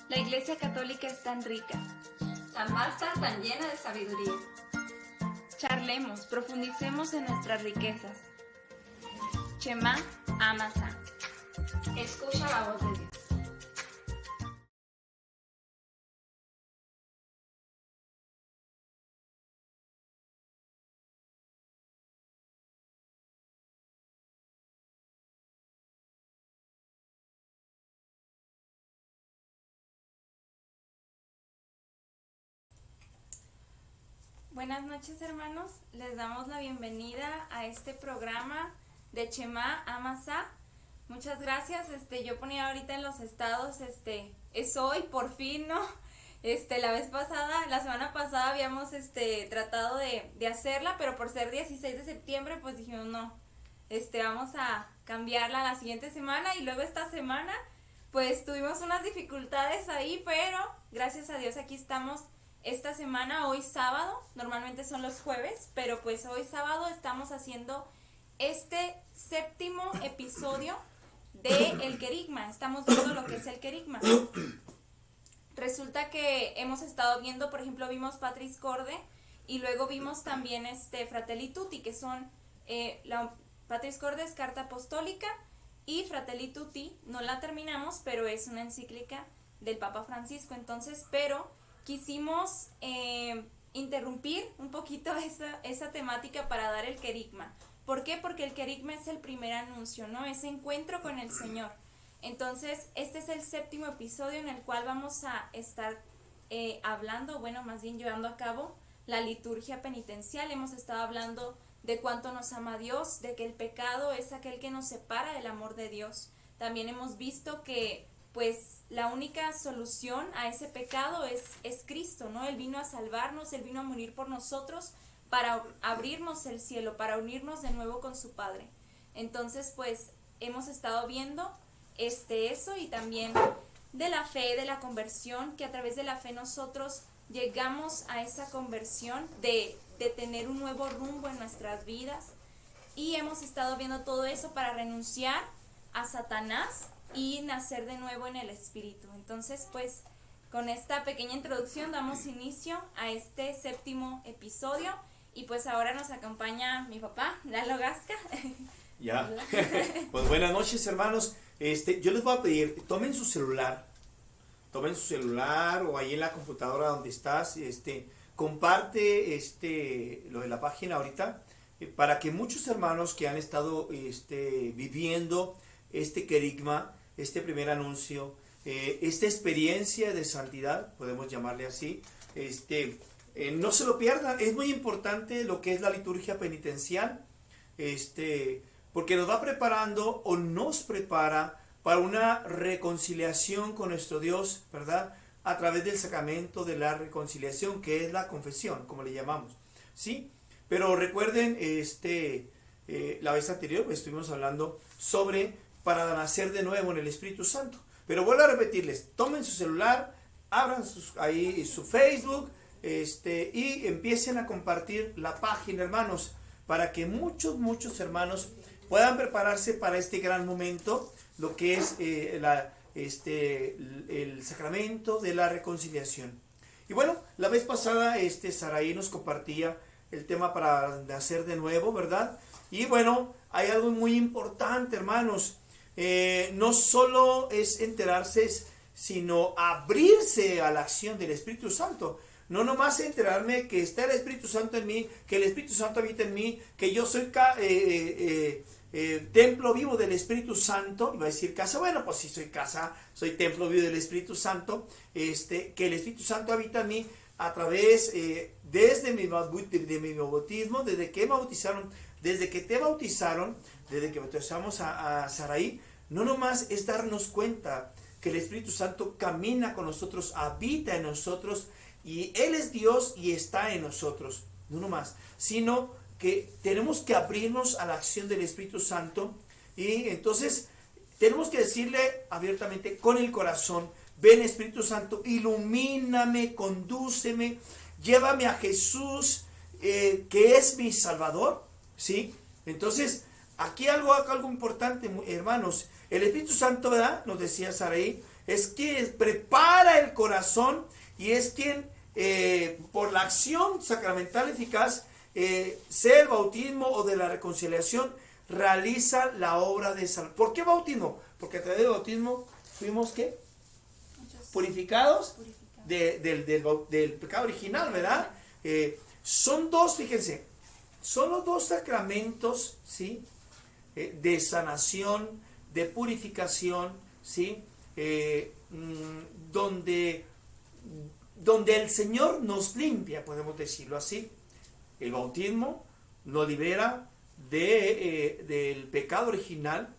La Iglesia Católica es tan rica. La masa tan llena de sabiduría. Charlemos, profundicemos en nuestras riquezas. Shema Amasa. Escucha la voz de Dios. Buenas noches, hermanos. Les damos la bienvenida a este programa de Shema Amasa. Muchas gracias. Yo ponía ahorita en los estados, es hoy, por fin, ¿no? La semana pasada habíamos tratado de hacerla, pero por ser 16 de septiembre, pues dijimos no. Vamos a cambiarla la siguiente semana, y luego esta semana pues tuvimos unas dificultades ahí, pero gracias a Dios aquí estamos. Esta semana, hoy sábado, normalmente son los jueves, pero pues hoy sábado estamos haciendo este séptimo episodio de El Querigma. Estamos viendo lo que es el Querigma. Resulta que hemos estado viendo, por ejemplo, vimos Patris Corde y luego vimos también Fratelli Tutti, que son, Patris Corde es carta apostólica y Fratelli Tutti no la terminamos, pero es una encíclica del Papa Francisco. Entonces, pero quisimos interrumpir un poquito esa temática para dar el querigma. ¿Por qué? Porque el querigma es el primer anuncio, ¿no? Ese encuentro con el Señor. Entonces, este es el séptimo episodio en el cual vamos a estar hablando, más bien llevando a cabo la liturgia penitencial. Hemos estado hablando de cuánto nos ama Dios, de que el pecado es aquel que nos separa del amor de Dios. También hemos visto que pues la única solución a ese pecado es Cristo, ¿no? Él vino a salvarnos, Él vino a morir por nosotros para abrirnos el cielo, para unirnos de nuevo con su Padre. Entonces, pues, hemos estado viendo eso, y también de la fe, de la conversión, que a través de la fe nosotros llegamos a esa conversión de tener un nuevo rumbo en nuestras vidas, y hemos estado viendo todo eso para renunciar a Satanás y nacer de nuevo en el Espíritu. Entonces, pues, con esta pequeña introducción damos inicio a este séptimo episodio, y pues ahora nos acompaña mi papá, Lalo Gasca. Ya, pues buenas noches, hermanos. Yo les voy a pedir, tomen su celular o ahí en la computadora donde estás, comparte lo de la página ahorita, para que muchos hermanos que han estado viviendo este querigma, este primer anuncio, esta experiencia de santidad, podemos llamarle así, no se lo pierdan. Es muy importante lo que es la liturgia penitencial, porque nos va preparando o nos prepara para una reconciliación con nuestro Dios, ¿verdad? A través del sacramento de la reconciliación, que es la confesión, como le llamamos, ¿sí? Pero recuerden, la vez anterior pues, estuvimos hablando sobre para nacer de nuevo en el Espíritu Santo. Pero vuelvo a repetirles, tomen su celular, abran ahí su Facebook, y empiecen a compartir la página, hermanos, para que muchos hermanos puedan prepararse para este gran momento, lo que es el sacramento de la reconciliación. Y bueno, la vez pasada Saraí nos compartía el tema para nacer de nuevo, ¿verdad? Y bueno, hay algo muy importante, hermanos. No solo es enterarse, sino abrirse a la acción del Espíritu Santo. No nomás enterarme que está el Espíritu Santo en mí, que el Espíritu Santo habita en mí, que yo soy templo vivo del Espíritu Santo. Iba a decir casa, bueno, pues sí soy casa, soy templo vivo del Espíritu Santo, que el Espíritu Santo habita en mí a través, desde mi bautismo, desde que te bautizaron, desde que bautizamos a Saraí. No nomás es darnos cuenta que el Espíritu Santo camina con nosotros, habita en nosotros, y Él es Dios y está en nosotros, no nomás, sino que tenemos que abrirnos a la acción del Espíritu Santo, y entonces tenemos que decirle abiertamente con el corazón: ven, Espíritu Santo, ilumíname, condúceme, llévame a Jesús, que es mi Salvador, ¿sí? Entonces, aquí algo importante, hermanos. El Espíritu Santo, ¿verdad? Nos decía Saraí, es quien prepara el corazón y es quien, por la acción sacramental eficaz, sea el bautismo o de la reconciliación, realiza la obra de salvación. ¿Por qué bautismo? Porque a través del bautismo fuimos, ¿qué? Purificados del pecado original, ¿verdad? Son dos, fíjense, son los dos sacramentos, ¿sí? De sanación, de purificación, ¿sí? Donde el Señor nos limpia, podemos decirlo así. El bautismo nos libera del pecado original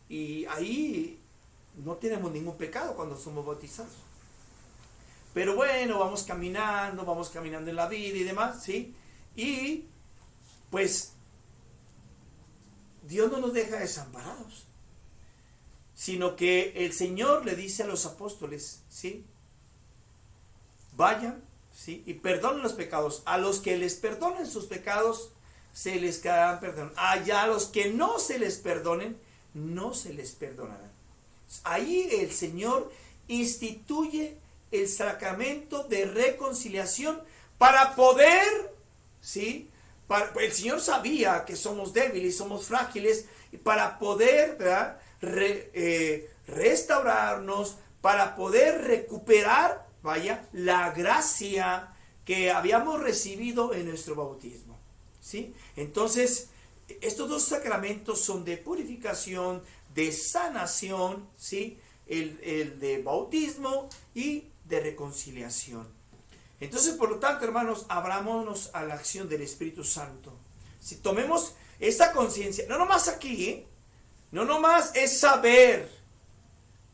y ahí no tenemos ningún pecado cuando somos bautizados. Pero bueno, vamos caminando en la vida y demás, ¿sí? Y pues Dios no nos deja desamparados, sino que el Señor le dice a los apóstoles, ¿sí? Vayan, ¿sí? Y perdonen los pecados. A los que les perdonen sus pecados, se les quedarán perdón. Allá a los que no se les perdonen, no se les perdonarán. Ahí el Señor instituye el sacramento de reconciliación para poder, ¿sí? El Señor sabía que somos débiles, somos frágiles, y para poder, ¿verdad? Restaurarnos, para poder recuperar, vaya, la gracia que habíamos recibido en nuestro bautismo, ¿sí? Entonces, estos dos sacramentos son de purificación, de sanación, ¿sí? El de bautismo y de reconciliación. Entonces, por lo tanto, hermanos, abrámonos a la acción del Espíritu Santo. Si tomemos esa conciencia, no nomás aquí, no nomás es saber,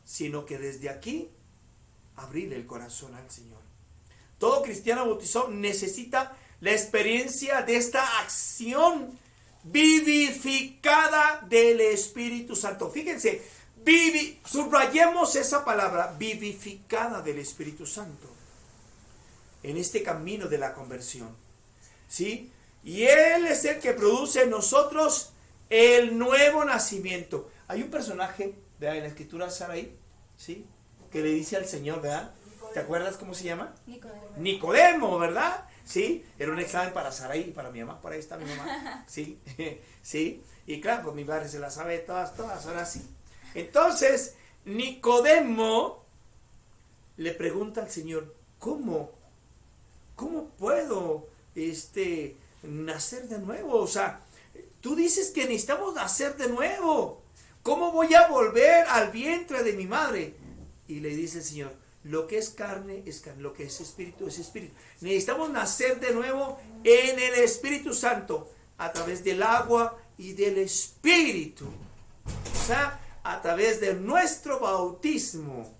sino que desde aquí abrirle el corazón al Señor. Todo cristiano bautizado necesita la experiencia de esta acción vivificada del Espíritu Santo. Fíjense, subrayemos esa palabra, vivificada del Espíritu Santo, en este camino de la conversión, ¿sí? Y Él es el que produce en nosotros el nuevo nacimiento. Hay un personaje, ¿verdad?, en la Escritura, Saraí, ¿sí?, que le dice al Señor, ¿verdad? ¿Te acuerdas cómo se llama? Nicodemo, ¿verdad? Sí, era un examen para Saraí y para mi mamá. Por ahí está mi mamá, sí, sí. Y claro, pues mi padre se las sabe todas, ahora sí. Entonces, Nicodemo le pregunta al Señor, ¿cómo puedo nacer de nuevo? O sea, tú dices que necesitamos nacer de nuevo. ¿Cómo voy a volver al vientre de mi madre? Y le dice el Señor, lo que es carne es carne, lo que es espíritu es espíritu. Necesitamos nacer de nuevo en el Espíritu Santo, a través del agua y del Espíritu. O sea, a través de nuestro bautismo,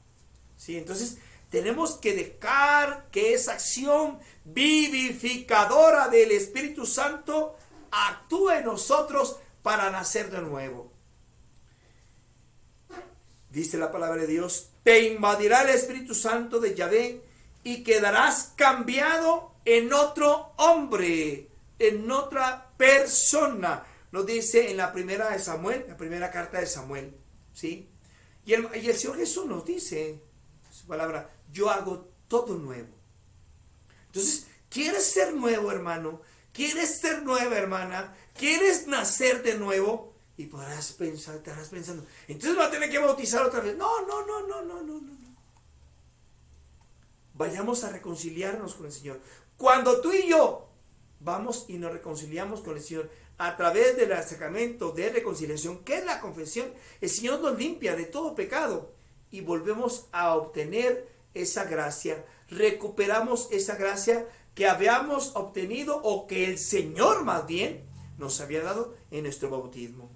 ¿sí? Entonces, tenemos que dejar que esa acción vivificadora del Espíritu Santo actúe en nosotros para nacer de nuevo. Dice la palabra de Dios, te invadirá el Espíritu Santo de Yahvé y quedarás cambiado en otro hombre, en otra persona. Nos dice en la primera de Samuel, la primera carta de Samuel, ¿sí? Y el Señor Jesús nos dice, su palabra, yo hago todo nuevo. Entonces, ¿quieres ser nuevo, hermano? ¿Quieres ser nueva, hermana? ¿Quieres nacer de nuevo? Y podrás pensar, estarás pensando, entonces va a tener que bautizar otra vez. No. Vayamos a reconciliarnos con el Señor. Cuando tú y yo vamos y nos reconciliamos con el Señor a través del sacramento de reconciliación, que es la confesión, el Señor nos limpia de todo pecado y volvemos a obtener esa gracia. Recuperamos esa gracia que habíamos obtenido o que el Señor más bien nos había dado en nuestro bautismo.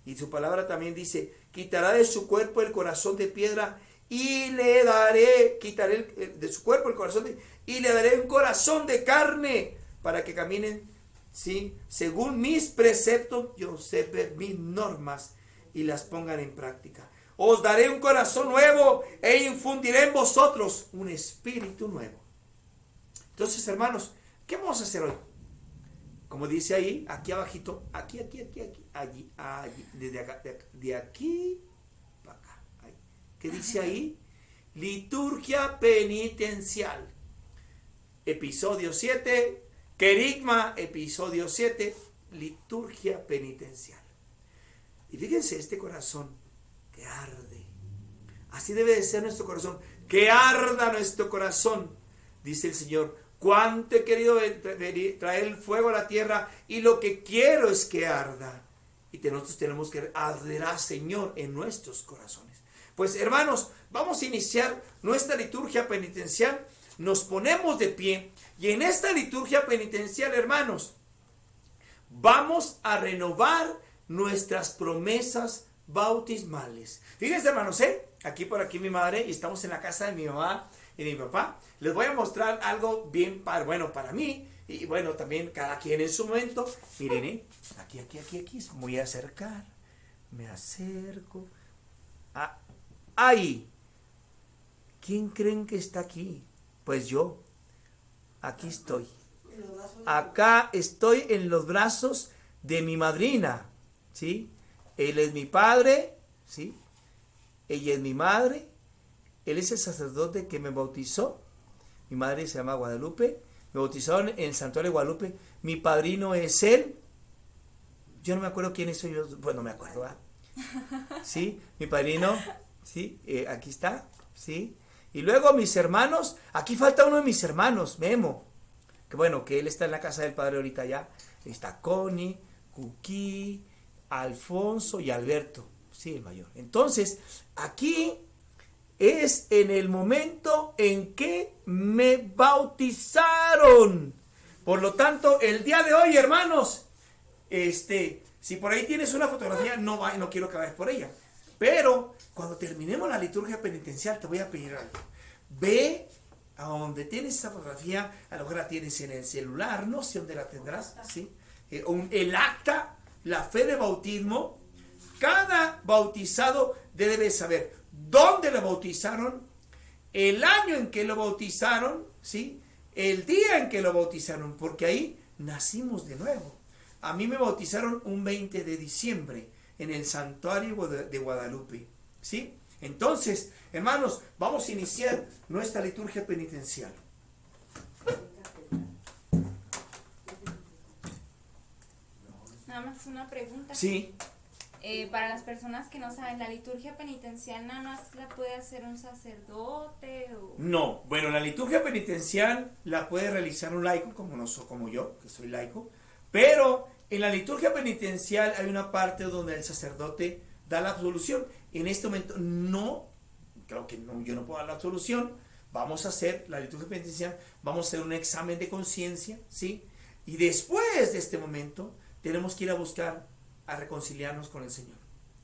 Y su palabra también dice, quitará de su cuerpo el corazón de piedra y le daré, quitaré de su cuerpo el corazón y le daré un corazón de carne para que caminen, ¿sí?, según mis preceptos y observen mis normas y las pongan en práctica. Os daré un corazón nuevo e infundiré en vosotros un espíritu nuevo. Entonces, hermanos, ¿qué vamos a hacer hoy? Como dice ahí, aquí abajito, aquí, allí, desde acá, de aquí para acá. Ahí. ¿Qué dice ahí? liturgia penitencial. Episodio 7, querigma, episodio 7, liturgia penitencial. Y fíjense este corazón que arde. Así debe de ser nuestro corazón, que arda nuestro corazón. Dice el Señor, cuánto he querido traer el fuego a la tierra y lo que quiero es que arda. Y nosotros tenemos que arderá, Señor, en nuestros corazones. Pues hermanos, vamos a iniciar nuestra liturgia penitencial. Nos ponemos de pie y en esta liturgia penitencial, hermanos, vamos a renovar nuestras promesas bautismales. Fíjense, hermanos, aquí por aquí mi madre, y estamos en la casa de mi mamá y de mi papá. Les voy a mostrar algo bien bueno para mí, y bueno, también cada quien en su momento. Miren, aquí, voy a acercar, me acerco. Ahí. ¿Quién creen que está aquí? Pues yo, aquí estoy. Acá estoy en los brazos de mi madrina, ¿sí? Él es mi padre, ¿sí? Ella es mi madre. Él es el sacerdote que me bautizó. Mi madre se llama Guadalupe. Me bautizaron en el santuario de Guadalupe. Mi padrino es él. Yo no me acuerdo quién soy yo. Pues no me acuerdo, ¿ah? ¿Sí? Mi padrino, ¿sí? Aquí está, ¿sí? Y luego mis hermanos. Aquí falta uno de mis hermanos, Memo. Que bueno, que él está en la casa del padre ahorita ya. Está Connie, Cuquí, Alfonso y Alberto. Sí, el mayor. Entonces, aquí es en el momento en que me bautizaron. Por lo tanto, el día de hoy, hermanos, si por ahí tienes una fotografía, no quiero que vayas por ella. Pero cuando terminemos la liturgia penitencial, te voy a pedir algo. Ve a donde tienes esa fotografía, a lo mejor la tienes en el celular, no sé dónde la tendrás, ¿sí? El acta, la fe de bautismo. Cada bautizado debe saber dónde lo bautizaron, el año en que lo bautizaron, ¿sí? El día en que lo bautizaron, porque ahí nacimos de nuevo. A mí me bautizaron un 20 de diciembre en el santuario de Guadalupe, ¿sí? Entonces, hermanos, vamos a iniciar nuestra liturgia penitencial. Nada más una pregunta. Sí. Para las personas que no saben, ¿la liturgia penitencial nada más la puede hacer un sacerdote? O... No, bueno, la liturgia penitencial la puede realizar un laico como yo, que soy laico, pero en la liturgia penitencial hay una parte donde el sacerdote da la absolución. En este momento creo que yo no puedo dar la absolución. Vamos a hacer la liturgia penitencial, vamos a hacer un examen de conciencia, ¿sí? Y después de este momento tenemos que ir a reconciliarnos con el Señor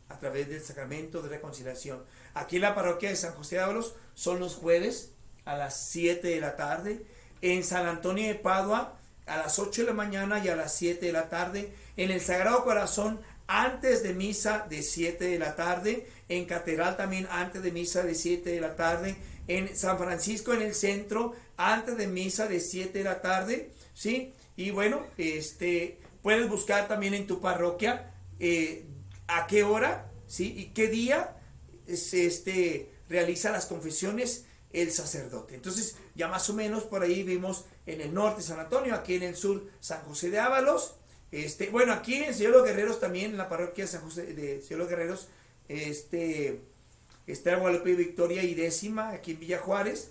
a través del sacramento de reconciliación. Aquí en la parroquia de San José de Ábalos son los jueves a las 7 de la tarde. En San Antonio de Padua a las 8 de la mañana y a las 7 de la tarde. En el Sagrado Corazón antes de misa de 7 de la tarde. En Catedral también antes de misa de 7 de la tarde. En San Francisco en el centro antes de misa de 7 de la tarde, ¿sí? Y bueno, puedes buscar también en tu parroquia a qué hora, ¿sí? Y qué día realiza las confesiones el sacerdote. Entonces, ya más o menos por ahí vimos en el norte San Antonio, aquí en el sur San José de Ábalos. Bueno, aquí en Señor de los Guerreros también, en la parroquia de San José de Señor de los Guerreros, está Guadalupe Victoria y Décima, aquí en Villa Juárez.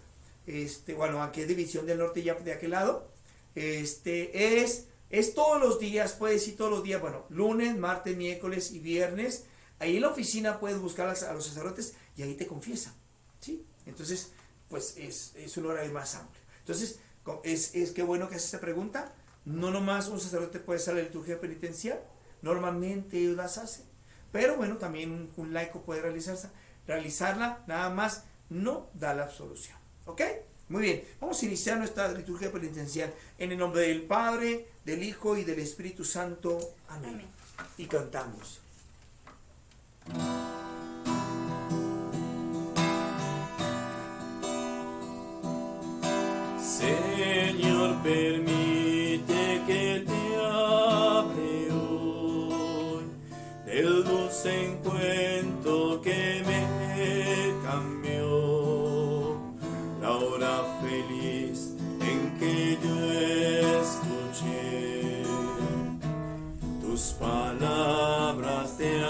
Bueno, aquí es División del Norte, ya de aquel lado. Es todos los días, puedes ir todos los días, bueno, lunes, martes, miércoles y viernes. Ahí en la oficina puedes buscar a los sacerdotes y ahí te confiesan, ¿sí? Entonces, pues es un horario más amplio. Entonces, es que bueno que haces esta pregunta. No nomás un sacerdote puede hacer la liturgia penitencial, normalmente ellos las hacen, pero bueno, también un laico puede realizarla, nada más no da la absolución, ¿ok? Muy bien, vamos a iniciar nuestra liturgia penitencial en el nombre del Padre, del Hijo y del Espíritu Santo. Amén. Amén. Y cantamos. Señor, permite que te hable hoy del dulce encuentro que me cambió.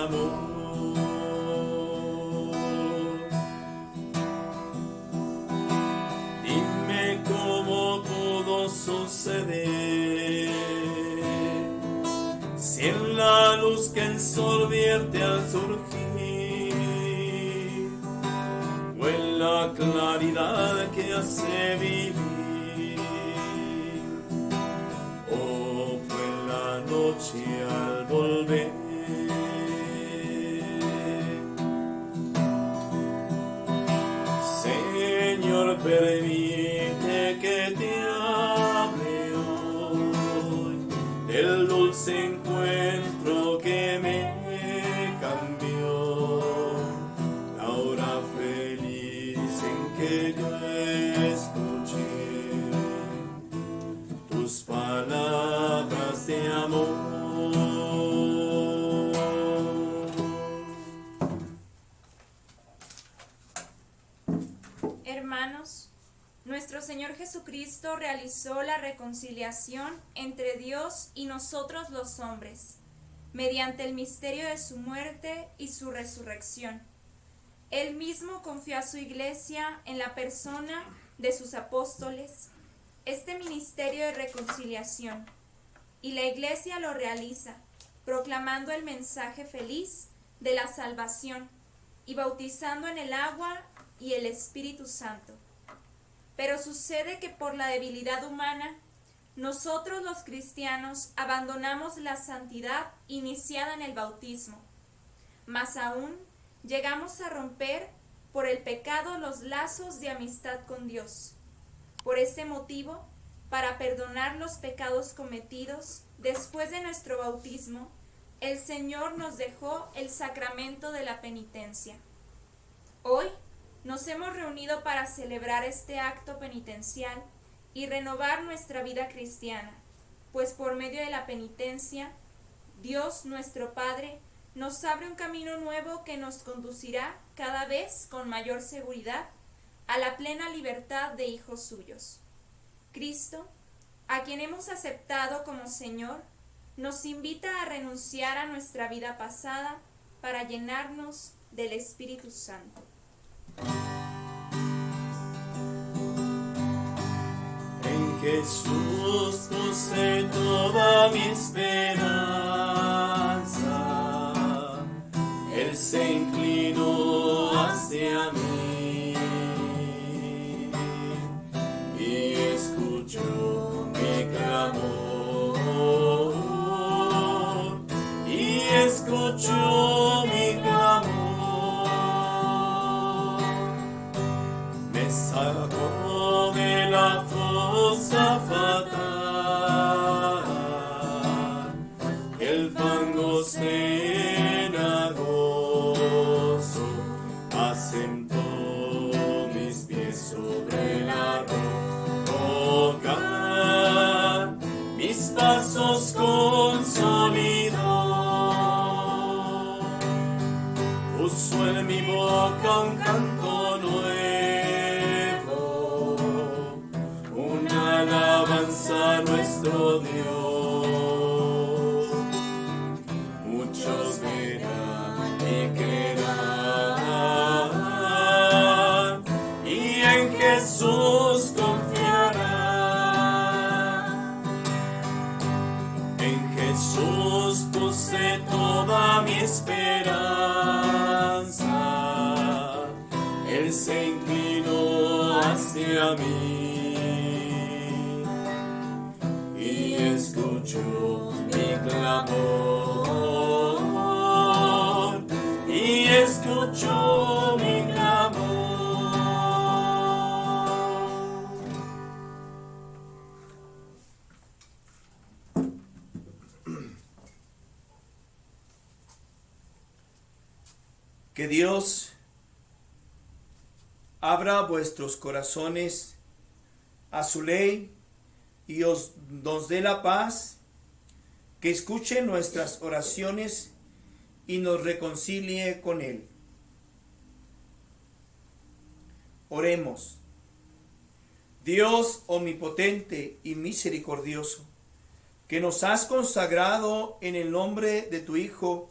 amor. Dime cómo pudo suceder, si en la luz que el sol vierte al surgir, o en la claridad que hace vivir, o fue en la noche al volver. Señor, permite que te hable hoy del dulce encuentro que me cambió, la hora feliz en que yo escuché tus palabras de amor. Hermanos, nuestro Señor Jesucristo realizó la reconciliación entre Dios y nosotros los hombres, mediante el misterio de su muerte y su resurrección. Él mismo confió a su iglesia en la persona de sus apóstoles este ministerio de reconciliación, y la iglesia lo realiza, proclamando el mensaje feliz de la salvación y bautizando en el agua y el Espíritu Santo. Pero sucede que por la debilidad humana, nosotros los cristianos abandonamos la santidad iniciada en el bautismo. Más aún, llegamos a romper por el pecado los lazos de amistad con Dios. Por este motivo, para perdonar los pecados cometidos después de nuestro bautismo, el Señor nos dejó el sacramento de la penitencia. Hoy nos hemos reunido para celebrar este acto penitencial y renovar nuestra vida cristiana, pues por medio de la penitencia, Dios nuestro Padre nos abre un camino nuevo que nos conducirá cada vez con mayor seguridad a la plena libertad de hijos suyos. Cristo, a quien hemos aceptado como Señor, nos invita a renunciar a nuestra vida pasada para llenarnos del Espíritu Santo. En Jesús puse toda mi esperanza, Él se inclinó hacia mí y escuchó mi clamor, y escuchó mi clamor, me sacó de la fosa fatal, el fango cenagoso asentó mis pies sobre la roca, mis pasos consolidó, puso en mi boca un canto nuevo, una alabanza a nuestro Dios. Muchos verán y creerán, y en Jesús confiarán. En Jesús puse toda mi esperanza, Él se inclinó hacia mí y escuchó mi clamor, y escuchó mi clamor. Que Dios abra vuestros corazones a su ley y nos dé la paz, que escuche nuestras oraciones y nos reconcilie con Él. Oremos. Dios omnipotente y misericordioso, que nos has consagrado en el nombre de tu Hijo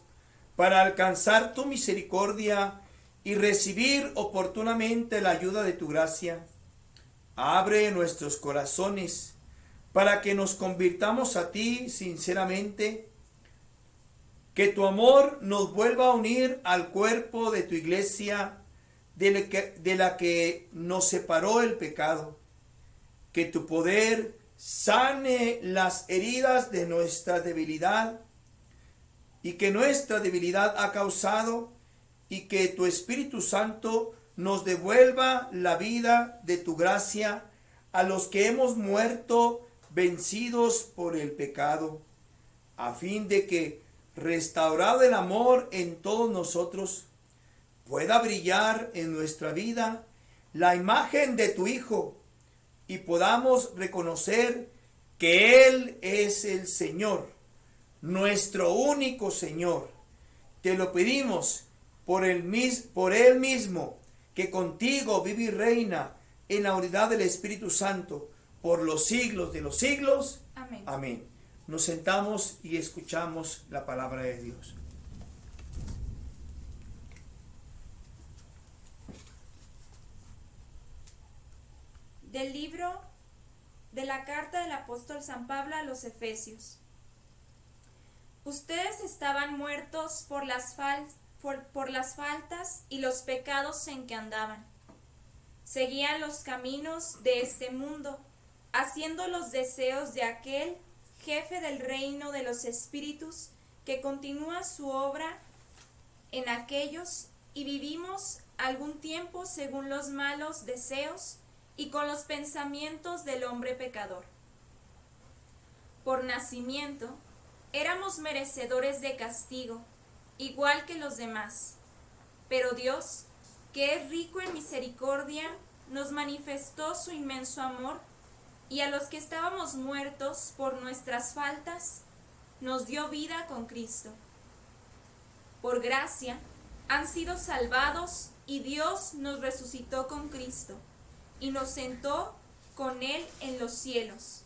para alcanzar tu misericordia y recibir oportunamente la ayuda de tu gracia. Abre nuestros corazones para que nos convirtamos a ti sinceramente. Que tu amor nos vuelva a unir al cuerpo de tu iglesia, de la que nos separó el pecado. Que tu poder sane las heridas de nuestra debilidad y que nuestra debilidad ha causado, y que tu Espíritu Santo nos devuelva la vida de tu gracia a los que hemos muerto vencidos por el pecado, a fin de que, restaurado el amor en todos nosotros, pueda brillar en nuestra vida la imagen de tu Hijo y podamos reconocer que Él es el Señor, nuestro único Señor. Te lo pedimos por Él mismo, que contigo vive y reina en la unidad del Espíritu Santo por los siglos de los siglos. Amén. Amén. Nos sentamos y escuchamos la palabra de Dios. Del libro de la carta del apóstol San Pablo a los Efesios. Ustedes estaban muertos por las faltas y los pecados en que andaban. Seguían los caminos de este mundo, haciendo los deseos de aquel jefe del reino de los espíritus que continúa su obra en aquellos, y vivimos algún tiempo según los malos deseos y con los pensamientos del hombre pecador. Por nacimiento éramos merecedores de castigo, igual que los demás, pero Dios, que es rico en misericordia, nos manifestó su inmenso amor, y a los que estábamos muertos por nuestras faltas, nos dio vida con Cristo. Por gracia han sido salvados, y Dios nos resucitó con Cristo, y nos sentó con Él en los cielos.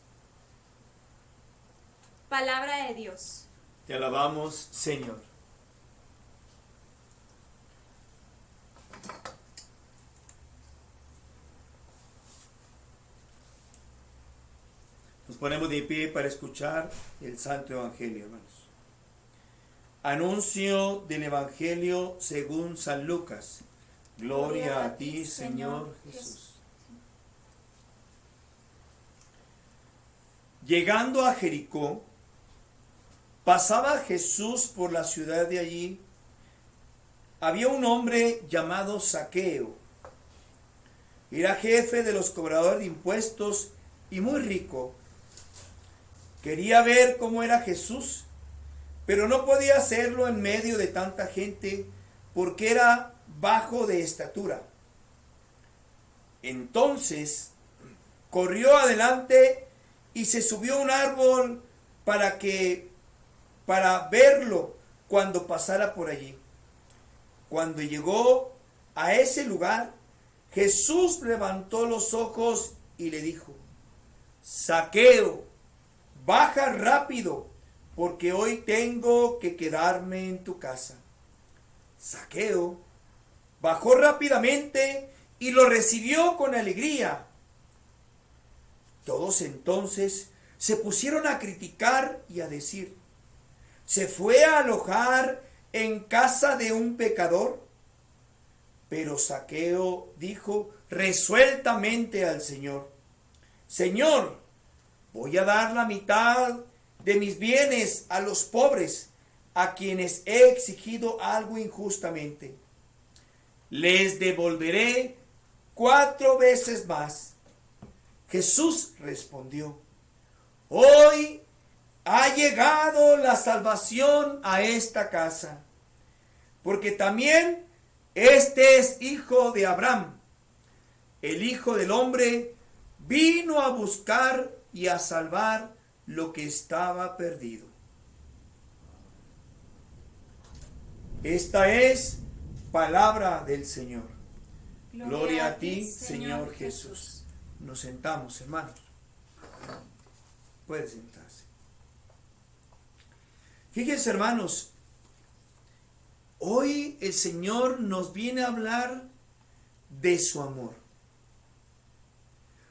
Palabra de Dios. Te alabamos, Señor. Nos ponemos de pie para escuchar el Santo Evangelio, hermanos. Anuncio del Evangelio según San Lucas. Gloria a ti, Señor Jesús. Llegando a Jericó, pasaba Jesús por la ciudad de allí. Había un hombre llamado Zaqueo. Era jefe de los cobradores de impuestos y muy rico. Quería ver cómo era Jesús, pero no podía hacerlo en medio de tanta gente porque era bajo de estatura. Entonces corrió adelante y se subió a un árbol para verlo cuando pasara por allí. Cuando llegó a ese lugar, Jesús levantó los ojos y le dijo: Zaqueo, baja rápido, porque hoy tengo que quedarme en tu casa. Zaqueo bajó rápidamente y lo recibió con alegría. Todos entonces se pusieron a criticar y a decir: ¿se fue a alojar en casa de un pecador? Pero Zaqueo dijo resueltamente al Señor: Señor, voy a dar la mitad de mis bienes a los pobres, a quienes he exigido algo injustamente. Les devolveré 4 veces más. Jesús respondió: hoy ha llegado la salvación a esta casa, porque también este es hijo de Abraham. El Hijo del Hombre vino a buscar y a salvar lo que estaba perdido. Esta es palabra del Señor. Gloria a ti, Señor Jesús. Nos sentamos, hermanos. Puede sentarse. Fíjense, hermanos, Hoy el Señor nos viene a hablar de su amor.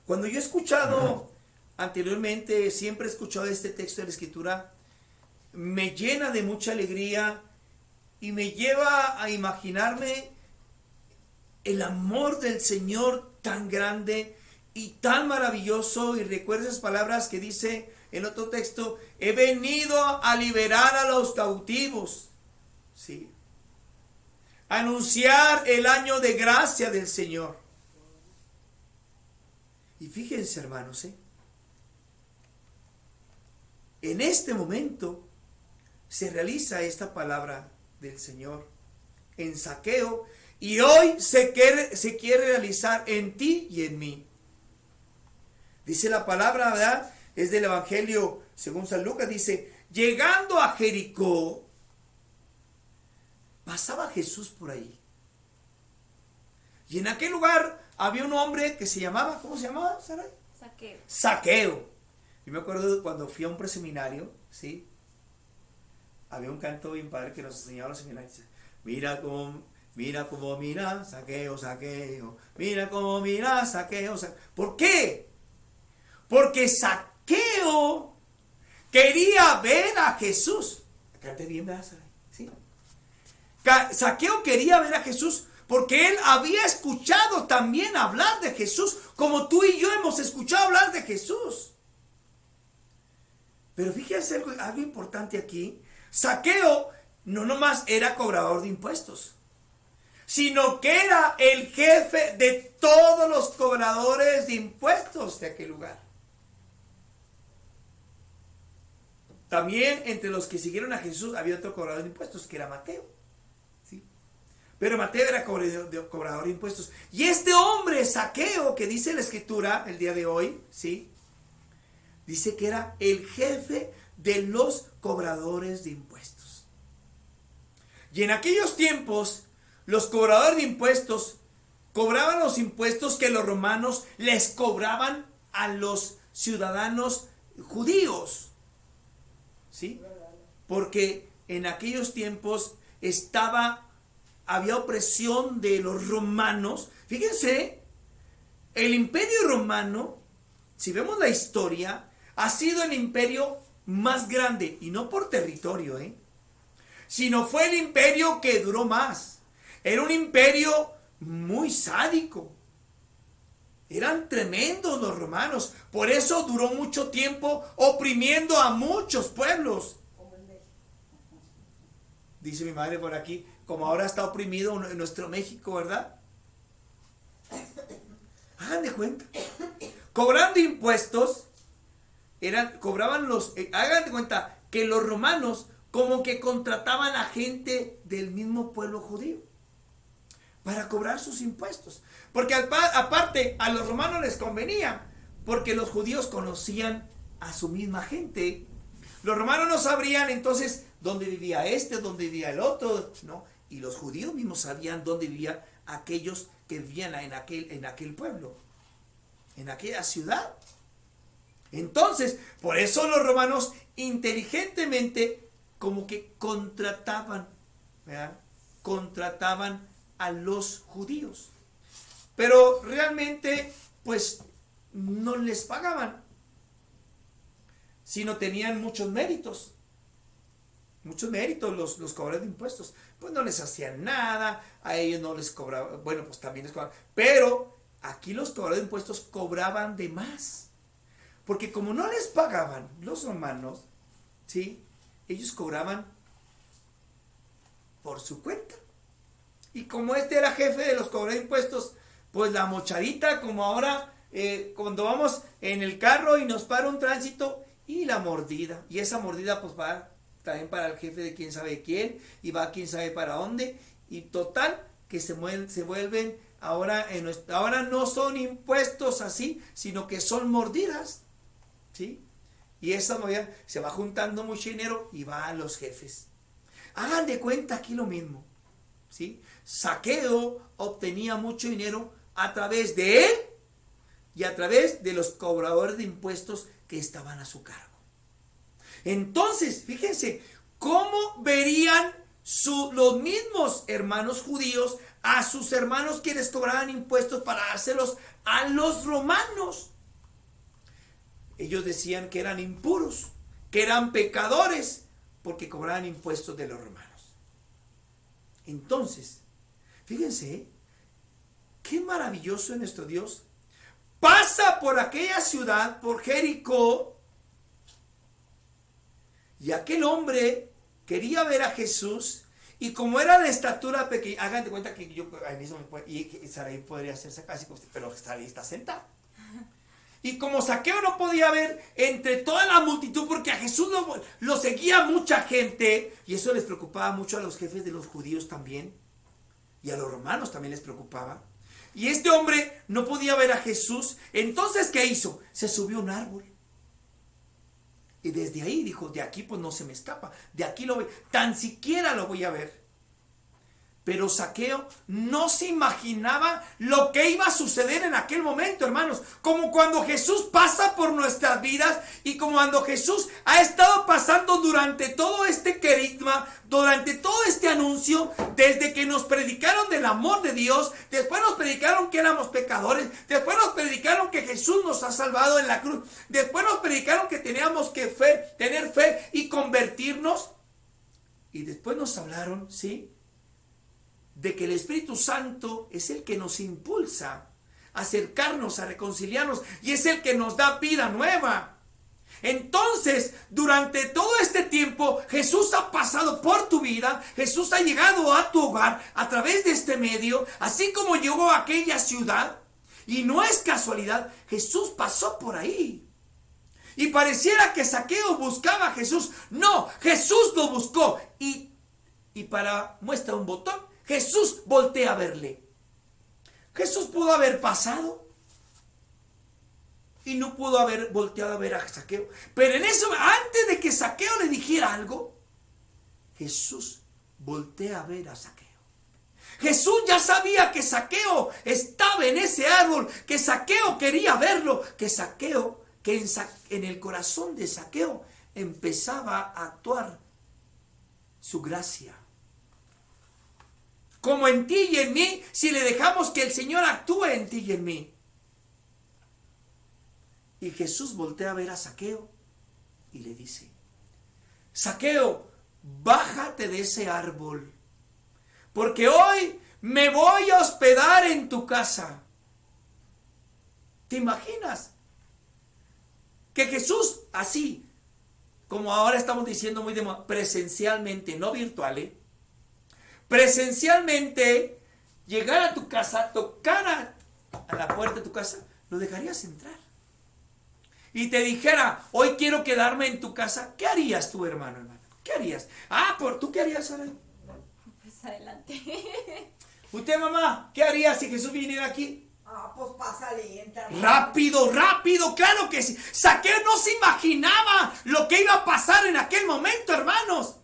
Cuando yo he escuchado anteriormente, siempre he escuchado este texto de la Escritura, me llena de mucha alegría y me lleva a imaginarme el amor del Señor tan grande y tan maravilloso. Y recuerda esas palabras que dice en otro texto: he venido a liberar a los cautivos, ¿sí? A anunciar el año de gracia del Señor. Y fíjense, hermanos, en este momento se realiza esta palabra del Señor en Zaqueo, y hoy se quiere realizar en ti y en mí. Dice la palabra, ¿verdad? Es del Evangelio según San Lucas, dice: llegando a Jericó, pasaba Jesús por ahí. Y en aquel lugar había un hombre que se llamaba, ¿cómo se llamaba, Saray? Zaqueo. Zaqueo. Yo me acuerdo cuando fui a un preseminario, ¿sí? Había un canto bien padre que nos enseñaba los seminarios. Mira cómo mira, Zaqueo, Zaqueo. Mira cómo mira, Zaqueo, Zaqueo. ¿Por qué? Porque Zaqueo quería ver a Jesús. Cante bien, ¿verdad? ¿Sí? Zaqueo quería ver a Jesús porque él había escuchado también hablar de Jesús, como tú y yo hemos escuchado hablar de Jesús. Pero fíjense algo importante aquí. Zaqueo no nomás era cobrador de impuestos, sino que era el jefe de todos los cobradores de impuestos de aquel lugar. También entre los que siguieron a Jesús había otro cobrador de impuestos, que era Mateo, ¿sí? Pero Mateo era cobrador de impuestos. Y este hombre, Zaqueo, que dice la Escritura el día de hoy, ¿sí? Dice que era el jefe de los cobradores de impuestos. Y en aquellos tiempos, los cobradores de impuestos cobraban los impuestos que los romanos les cobraban a los ciudadanos judíos, ¿sí? Porque en aquellos tiempos había opresión de los romanos. Fíjense, el imperio romano, si vemos la historia, ha sido el imperio más grande, y no por territorio, sino fue el imperio que duró más. Era un imperio muy sádico. Eran tremendos los romanos. Por eso duró mucho tiempo oprimiendo a muchos pueblos. Dice mi madre por aquí, como ahora está oprimido en nuestro México, ¿verdad? Hagan de cuenta. Cobrando impuestos, hagan de cuenta que los romanos como que contrataban a gente del mismo pueblo judío para cobrar sus impuestos. Porque aparte a los romanos les convenía, porque los judíos conocían a su misma gente. Los romanos no sabrían entonces dónde vivía dónde vivía el otro, ¿no? Y los judíos mismos sabían dónde vivían aquellos que vivían en aquel pueblo, en aquella ciudad. Entonces, por eso los romanos inteligentemente como que contrataban, ¿verdad? Contrataban a los judíos. Pero realmente, pues, no les pagaban, sino tenían muchos méritos. Muchos méritos los cobradores de impuestos. Pues no les hacían nada, a ellos no les cobraban, bueno, pues también les cobraban. Pero aquí los cobradores de impuestos cobraban de más. Porque como no les pagaban los romanos, ¿sí? Ellos cobraban por su cuenta. Y como este era jefe de los cobradores de impuestos, pues la mochadita, como ahora, cuando vamos en el carro y nos para un tránsito, y la mordida. Y esa mordida pues va también para el jefe de quién sabe quién, y va quién sabe para dónde. Y total, que se vuelven, ahora no son impuestos así, sino que son mordidas, ¿sí? Y esa mordida se va juntando mucho dinero y va a los jefes. Hagan de cuenta aquí lo mismo, ¿sí? Zaqueo obtenía mucho dinero a través de él y a través de los cobradores de impuestos que estaban a su cargo. Entonces, fíjense, ¿cómo verían los mismos hermanos judíos a sus hermanos que les cobraban impuestos para dárselos a los romanos. Ellos decían que eran impuros, que eran pecadores, porque cobraban impuestos de los romanos. Entonces, fíjense, qué maravilloso es nuestro Dios. Pasa por aquella ciudad, por Jericó, y aquel hombre quería ver a Jesús, y como era de estatura pequeña, hagan de cuenta que yo ahí mismo, y Sarai podría hacerse casi, pero Sarai está sentada. Y como Zaqueo no podía ver entre toda la multitud, porque a Jesús lo seguía mucha gente, y eso les preocupaba mucho a los jefes de los judíos también, y a los romanos también les preocupaba. Y este hombre no podía ver a Jesús. Entonces, ¿qué hizo? Se subió a un árbol. Y desde ahí dijo, de aquí pues no se me escapa. De aquí tan siquiera lo voy a ver. Pero Zaqueo no se imaginaba lo que iba a suceder en aquel momento, hermanos. Como cuando Jesús pasa por nuestras vidas y como cuando Jesús ha estado pasando durante todo este querigma, durante todo este anuncio, desde que nos predicaron del amor de Dios, después nos predicaron que éramos pecadores, después nos predicaron que Jesús nos ha salvado en la cruz, después nos predicaron que teníamos que tener fe y convertirnos, y después nos hablaron, ¿sí?, de que el Espíritu Santo es el que nos impulsa a acercarnos, a reconciliarnos, y es el que nos da vida nueva. Entonces, durante todo este tiempo, Jesús ha pasado por tu vida, Jesús ha llegado a tu hogar a través de este medio, así como llegó a aquella ciudad, y no es casualidad, Jesús pasó por ahí. Y pareciera que Zaqueo buscaba a Jesús. No, Jesús lo buscó, y para muestra un botón, Jesús voltea a verle. Jesús pudo haber pasado y no pudo haber volteado a ver a Zaqueo. Pero en eso, antes de que Zaqueo le dijera algo, Jesús voltea a ver a Zaqueo. Jesús ya sabía que Zaqueo estaba en ese árbol, que Zaqueo quería verlo, que en el corazón de Zaqueo empezaba a actuar su gracia. Como en ti y en mí, si le dejamos que el Señor actúe en ti y en mí. Y Jesús voltea a ver a Zaqueo y le dice, Zaqueo, bájate de ese árbol, porque hoy me voy a hospedar en tu casa. ¿Te imaginas? Que Jesús, así, como ahora estamos diciendo muy de moda, presencialmente, no virtual, presencialmente, llegar a tu casa, tocar a la puerta de tu casa, lo dejarías entrar. Y te dijera, hoy quiero quedarme en tu casa, ¿qué harías tú, hermano? ¿Qué harías? ¿Tú qué harías, Saray? Pues adelante. ¿Usted, mamá, qué haría si Jesús viniera aquí? Pues pásale, entra. Rápido, claro que sí. Zaqueo no se imaginaba lo que iba a pasar en aquel momento, hermanos.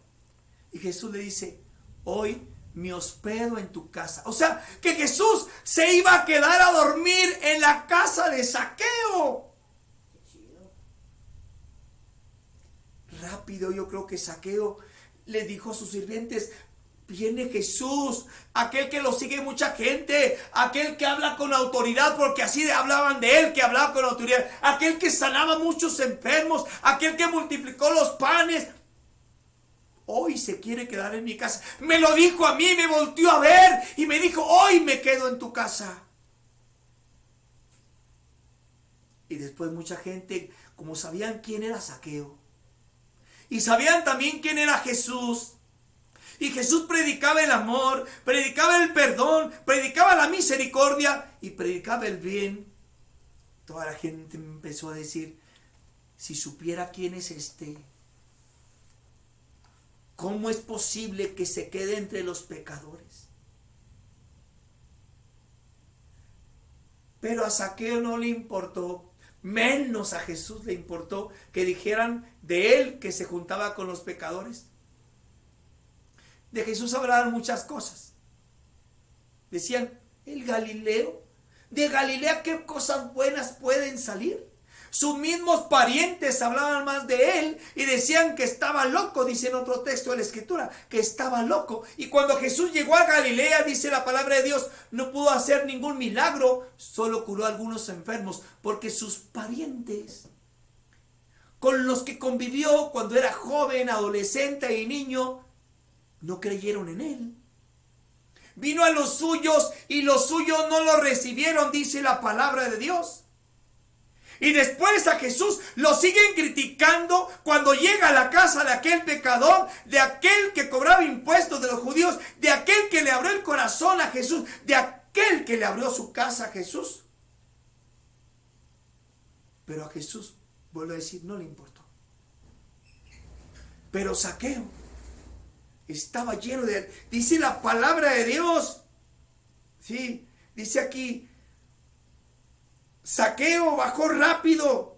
Y Jesús le dice, hoy me hospedo en tu casa. O sea, que Jesús se iba a quedar a dormir en la casa de Zaqueo. Rápido, yo creo que Zaqueo le dijo a sus sirvientes, viene Jesús, aquel que lo sigue mucha gente, aquel que habla con autoridad, porque así hablaban de él, que hablaba con autoridad, aquel que sanaba muchos enfermos, aquel que multiplicó los panes. Hoy se quiere quedar en mi casa. Me lo dijo a mí, me volteó a ver y me dijo, hoy me quedo en tu casa. Y después mucha gente, como sabían quién era Zaqueo, y sabían también quién era Jesús, y Jesús predicaba el amor, predicaba el perdón, predicaba la misericordia y predicaba el bien, toda la gente empezó a decir, si supiera quién es este, ¿cómo es posible que se quede entre los pecadores? Pero a Zaqueo no le importó, menos a Jesús le importó que dijeran de él que se juntaba con los pecadores. De Jesús hablaban muchas cosas. Decían, el Galileo, de Galilea qué cosas buenas pueden salir. Sus mismos parientes hablaban más de él y decían que estaba loco, dice en otro texto de la Escritura, que estaba loco. Y cuando Jesús llegó a Galilea, dice la palabra de Dios, no pudo hacer ningún milagro, solo curó a algunos enfermos, porque sus parientes, con los que convivió cuando era joven, adolescente y niño, no creyeron en él. Vino a los suyos y los suyos no lo recibieron, dice la palabra de Dios. Y después a Jesús lo siguen criticando cuando llega a la casa de aquel pecador, de aquel que cobraba impuestos de los judíos, de aquel que le abrió el corazón a Jesús, de aquel que le abrió su casa a Jesús. Pero a Jesús, vuelvo a decir, no le importó. Pero Zaqueo estaba lleno de... Dice la palabra de Dios. Sí, dice aquí, Zaqueo bajó rápido.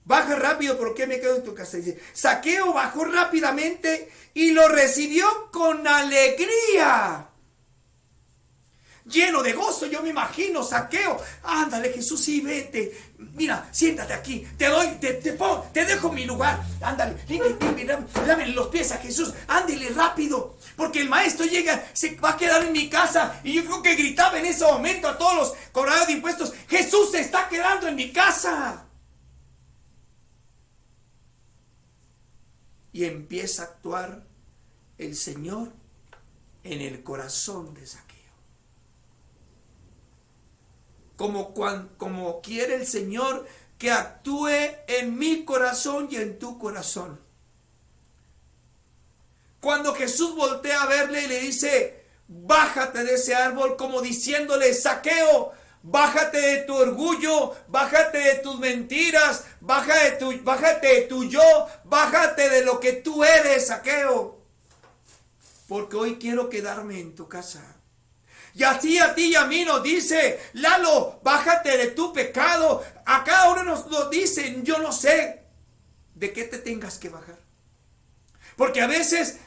Baja rápido, ¿por qué me quedo en tu casa? Dice, Zaqueo bajó rápidamente y lo recibió con alegría. Lleno de gozo, yo me imagino, Zaqueo. Ándale, Jesús, sí, vete. Mira, siéntate aquí. Te dejo mi lugar. Ándale, lávale los pies a Jesús. Ándale rápido. Porque el maestro llega, se va a quedar en mi casa. Y yo creo que gritaba en ese momento a todos los cobradores de impuestos: Jesús se está quedando en mi casa. Y empieza a actuar el Señor en el corazón de Zaqueo. Como quiere el Señor que actúe en mi corazón y en tu corazón. Cuando Jesús voltea a verle y le dice: bájate de ese árbol, como diciéndole: Zaqueo, bájate de tu orgullo, bájate de tus mentiras, bájate de tu yo, bájate de lo que tú eres, Zaqueo, porque hoy quiero quedarme en tu casa. Y así a ti y a mí nos dice: Lalo, bájate de tu pecado. A cada uno nos dice: yo no sé de qué te tengas que bajar. Porque a veces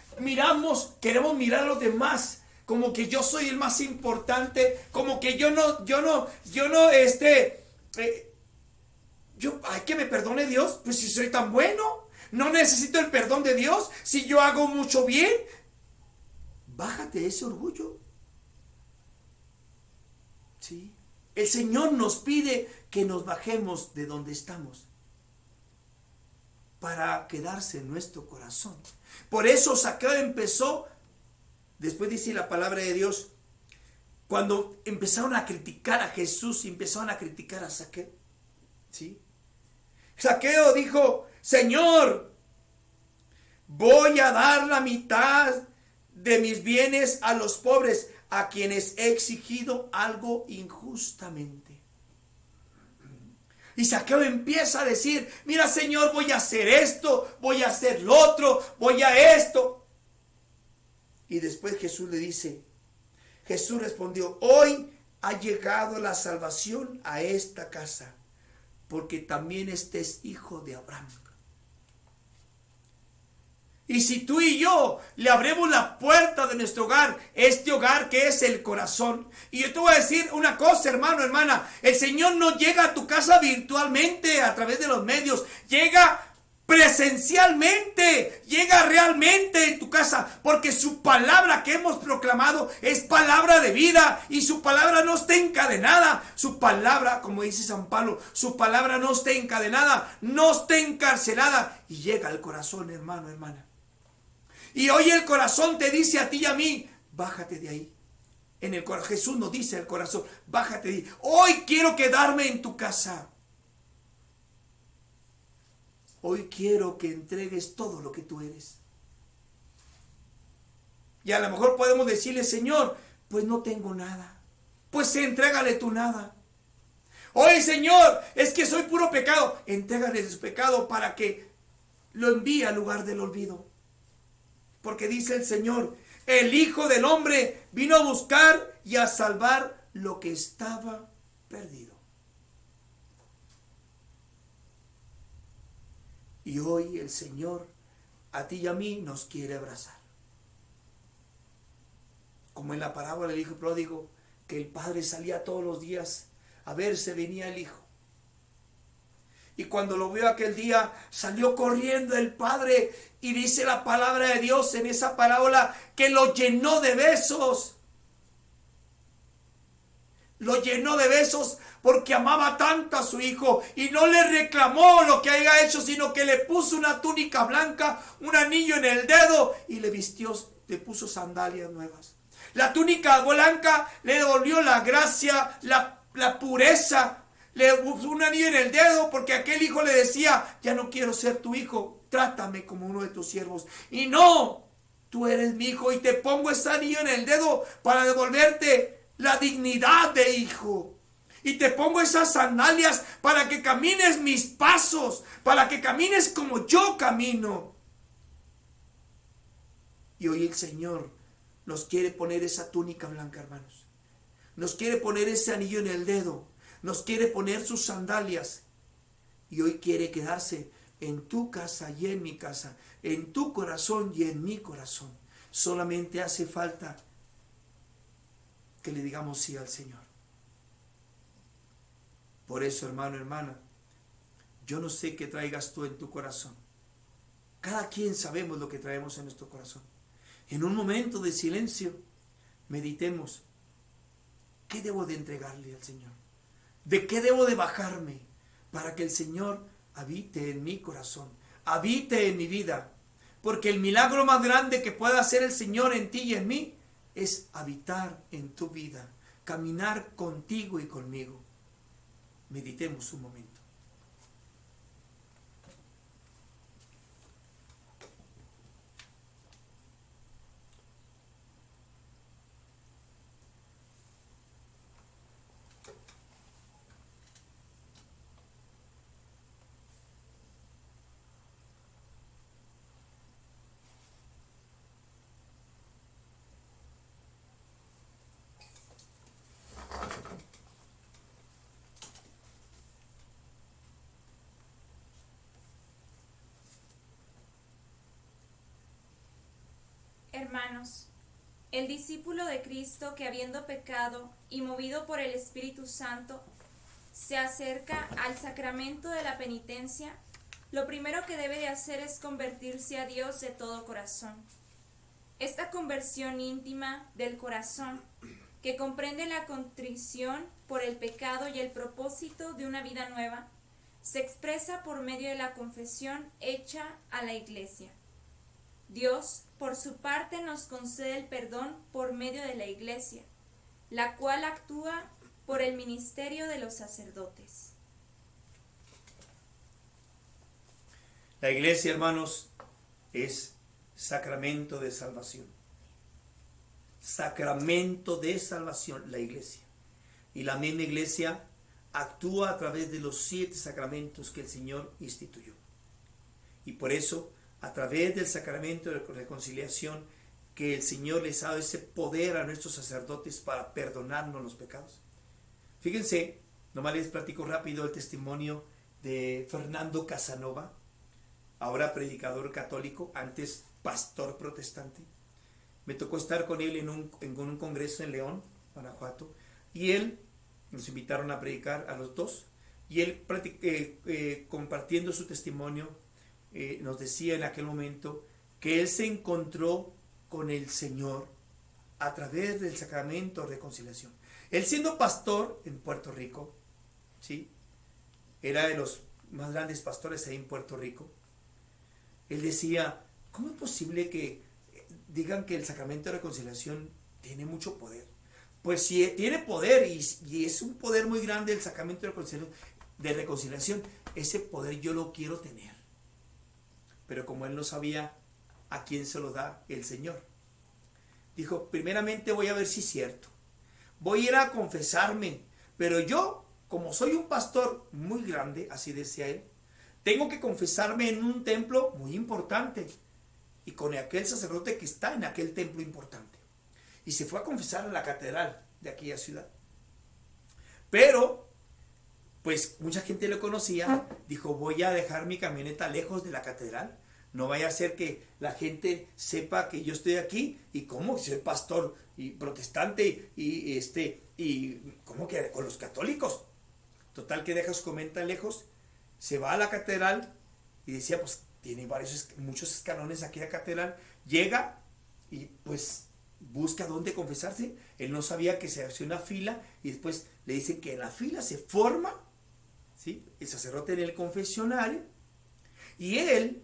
queremos mirar a los demás como que yo soy el más importante, como que ay, que me perdone Dios, pues si soy tan bueno, no necesito el perdón de Dios, si yo hago mucho bien. Bájate de ese orgullo. ¿Sí? El Señor nos pide que nos bajemos de donde estamos para quedarse en nuestro corazón. Por eso Zaqueo empezó, después dice la palabra de Dios, cuando empezaron a criticar a Jesús y empezaron a criticar a Zaqueo. ¿Sí? Zaqueo dijo: Señor, voy a dar la mitad de mis bienes a los pobres, a quienes he exigido algo injustamente. Y Zaqueo empieza a decir: mira, Señor, voy a hacer esto, voy a hacer lo otro, voy a esto. Y después Jesús le dice, Jesús respondió: hoy ha llegado la salvación a esta casa, porque también este es hijo de Abraham. Y si tú y yo le abrimos la puerta de nuestro hogar, este hogar que es el corazón. Y yo te voy a decir una cosa, hermano, hermana: el Señor no llega a tu casa virtualmente a través de los medios, llega presencialmente, llega realmente en tu casa, porque su palabra que hemos proclamado es palabra de vida, y su palabra no está encadenada. Su palabra, como dice San Pablo, su palabra no está encadenada, no está encarcelada, y llega al corazón, hermano, hermana. Y hoy el corazón te dice a ti y a mí: bájate de ahí. Jesús nos dice al corazón: bájate de ahí. Hoy quiero quedarme en tu casa. Hoy quiero que entregues todo lo que tú eres. Y a lo mejor podemos decirle: Señor, pues no tengo nada. Pues entrégale tu nada. Oye, Señor, es que soy puro pecado. Entrégale su pecado para que lo envíe al lugar del olvido. Porque dice el Señor: el Hijo del Hombre vino a buscar y a salvar lo que estaba perdido. Y hoy el Señor a ti y a mí nos quiere abrazar. Como en la parábola del hijo pródigo, que el padre salía todos los días a ver si venía el hijo. Y cuando lo vio aquel día, salió corriendo el padre y dice la palabra de Dios en esa parábola que lo llenó de besos. Lo llenó de besos porque amaba tanto a su hijo y no le reclamó lo que haya hecho, sino que le puso una túnica blanca, un anillo en el dedo y le vistió, le puso sandalias nuevas. La túnica blanca le devolvió la gracia, la pureza. Le puso un anillo en el dedo porque aquel hijo le decía, ya no quiero ser tu hijo, trátame como uno de tus siervos. Y no, tú eres mi hijo y te pongo ese anillo en el dedo para devolverte la dignidad de hijo. Y te pongo esas sandalias para que camines mis pasos, para que camines como yo camino. Y hoy el Señor nos quiere poner esa túnica blanca, hermanos. Nos quiere poner ese anillo en el dedo. Nos quiere poner sus sandalias. Y hoy quiere quedarse en tu casa y en mi casa, en tu corazón y en mi corazón. Solamente hace falta que le digamos sí al Señor. Por eso, hermano, hermana, yo no sé qué traigas tú en tu corazón. Cada quien sabemos lo que traemos en nuestro corazón. En un momento de silencio, meditemos. ¿Qué debo de entregarle al Señor? ¿De qué debo de bajarme para que el Señor habite en mi corazón, habite en mi vida? Porque el milagro más grande que pueda hacer el Señor en ti y en mí es habitar en tu vida, caminar contigo y conmigo. Meditemos un momento. Hermanos, el discípulo de Cristo que habiendo pecado y movido por el Espíritu Santo, se acerca al sacramento de la penitencia, lo primero que debe de hacer es convertirse a Dios de todo corazón. Esta conversión íntima del corazón, que comprende la contrición por el pecado y el propósito de una vida nueva, se expresa por medio de la confesión hecha a la Iglesia. Dios, por su parte, nos concede el perdón por medio de la Iglesia, la cual actúa por el ministerio de los sacerdotes. La Iglesia, hermanos, es sacramento de salvación. Sacramento de salvación, la Iglesia. Y la misma Iglesia actúa a través de los 7 sacramentos que el Señor instituyó. Y por eso, a través del sacramento de reconciliación, que el Señor les ha dado ese poder a nuestros sacerdotes para perdonarnos los pecados. Fíjense, nomás les platico rápido el testimonio de Fernando Casanova, ahora predicador católico, antes pastor protestante. Me tocó estar con él en un congreso en León, Guanajuato, y él, nos invitaron a predicar a los dos, y él compartiendo su testimonio, nos decía en aquel momento que él se encontró con el Señor a través del sacramento de reconciliación. Él siendo pastor en Puerto Rico, ¿sí? Era de los más grandes pastores ahí en Puerto Rico. Él decía, ¿cómo es posible que digan que el sacramento de reconciliación tiene mucho poder? Pues si tiene poder y es un poder muy grande el sacramento de reconciliación, ese poder yo lo quiero tener. Pero como él no sabía a quién se lo da el Señor, dijo, primeramente voy a ver si es cierto. Voy a ir a confesarme, pero yo, como soy un pastor muy grande, así decía él, tengo que confesarme en un templo muy importante y con aquel sacerdote que está en aquel templo importante. Y se fue a confesar a la catedral de aquella ciudad. Pero, pues mucha gente lo conocía, dijo, voy a dejar mi camioneta lejos de la catedral. No vaya a ser que la gente sepa que yo estoy aquí y cómo soy pastor y protestante y cómo que con los católicos. Total que deja su camioneta lejos se va a la catedral y decía, pues tiene muchos escalones aquí a la catedral. Llega y pues busca dónde confesarse. Él no sabía que se hacía una fila y después le dicen que en la fila se forma, ¿sí?, el sacerdote en el confesionario, y él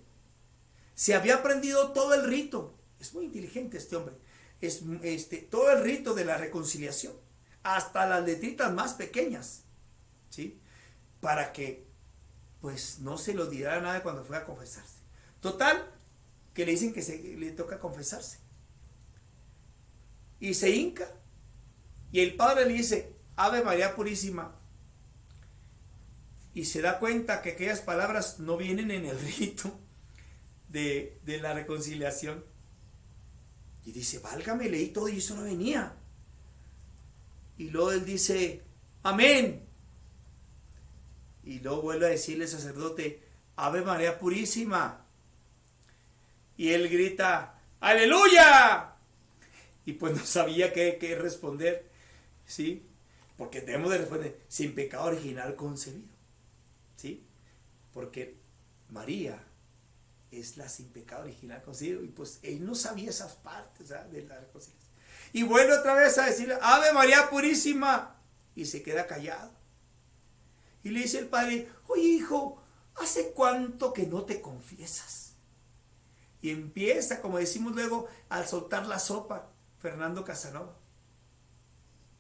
se había aprendido todo el rito. Es muy inteligente este hombre. Todo el rito de la reconciliación, hasta las letritas más pequeñas, ¿sí?, para que pues no se lo dirá nada cuando fue a confesarse. Total, que le dicen que le toca confesarse. Y se hinca. Y el padre le dice, Ave María Purísima. Y se da cuenta que aquellas palabras no vienen en el rito de la reconciliación. Y dice, válgame, leí todo y eso no venía. Y luego él dice, amén. Y luego vuelve a decirle al sacerdote, Ave María Purísima. Y él grita, ¡aleluya! Y pues no sabía qué responder, ¿sí? Porque debemos de responder, sin pecado original concebido, ¿sí? Porque María es la sin pecado original concebido, y pues él no sabía esas partes, ¿sabes?, de la reconciliación. Y vuelve otra vez a decirle, Ave María Purísima. Y se queda callado. Y le dice el padre, oye hijo, ¿hace cuánto que no te confiesas? Y empieza, como decimos luego, al soltar la sopa, Fernando Casanova.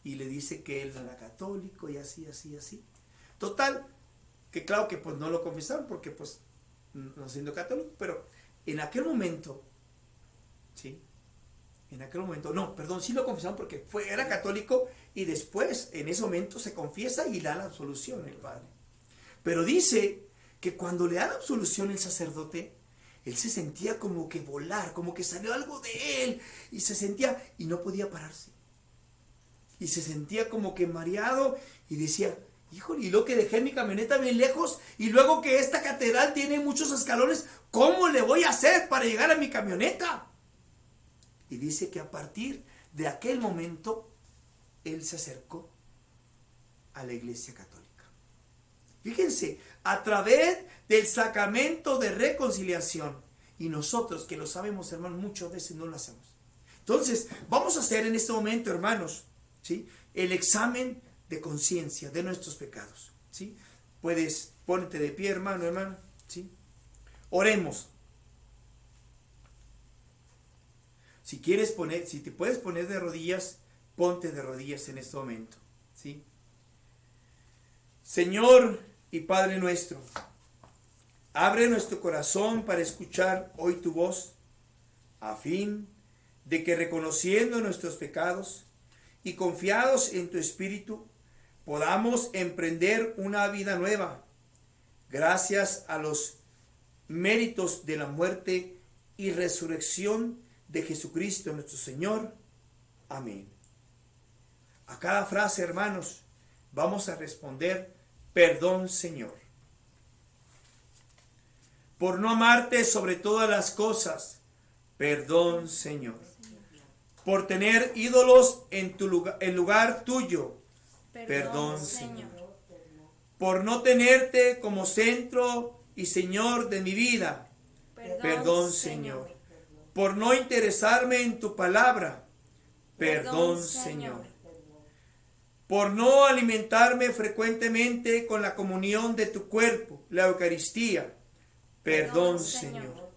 Y le dice que él era católico y así. Total, que claro que pues no lo confesaron porque pues no siendo católico, pero en aquel momento, ¿sí? Sí lo confesaron porque era católico y después, en ese momento, se confiesa y da la absolución el padre. Pero dice que cuando le da la absolución el sacerdote, él se sentía como que volar, como que salió algo de él, y se sentía, y no podía pararse. Y se sentía como que mareado, y decía, híjole, y luego que dejé mi camioneta bien lejos, y luego que esta catedral tiene muchos escalones, ¿cómo le voy a hacer para llegar a mi camioneta? Y dice que a partir de aquel momento, él se acercó a la Iglesia Católica. Fíjense, a través del sacramento de reconciliación, y nosotros que lo sabemos, hermanos, muchas veces no lo hacemos. Entonces, vamos a hacer en este momento, hermanos, ¿sí?, el examen de conciencia de nuestros pecados, ¿sí? Puedes, ponerte de pie, hermano, ¿sí? Oremos. Si te puedes poner de rodillas, ponte de rodillas en este momento, ¿sí? Señor y Padre nuestro, abre nuestro corazón para escuchar hoy tu voz, a fin de que reconociendo nuestros pecados y confiados en tu Espíritu, podamos emprender una vida nueva, gracias a los méritos de la muerte y resurrección de Jesucristo nuestro Señor. Amén. A cada frase, hermanos, vamos a responder, perdón, Señor. Por no amarte sobre todas las cosas, perdón, Señor. Por tener ídolos en lugar tuyo, perdón, Señor. Por no tenerte como centro y Señor de mi vida, perdón, Señor. Por no interesarme en tu palabra, perdón, Señor. Por no alimentarme frecuentemente con la comunión de tu cuerpo, la Eucaristía, perdón, Señor.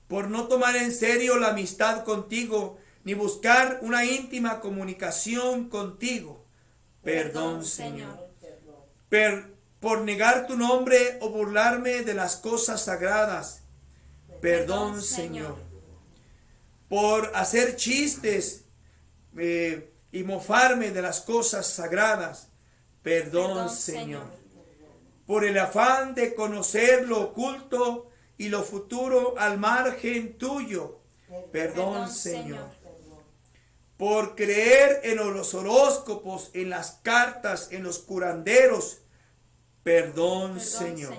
Por no tomar en serio la amistad contigo, ni buscar una íntima comunicación contigo, perdón, Señor. Por negar tu nombre o burlarme de las cosas sagradas, perdón, Señor. Por hacer chistes y mofarme de las cosas sagradas, perdón, Señor. Por el afán de conocer lo oculto y lo futuro al margen tuyo, perdón, Señor. Por creer en los horóscopos, en las cartas, en los curanderos, perdón, Señor.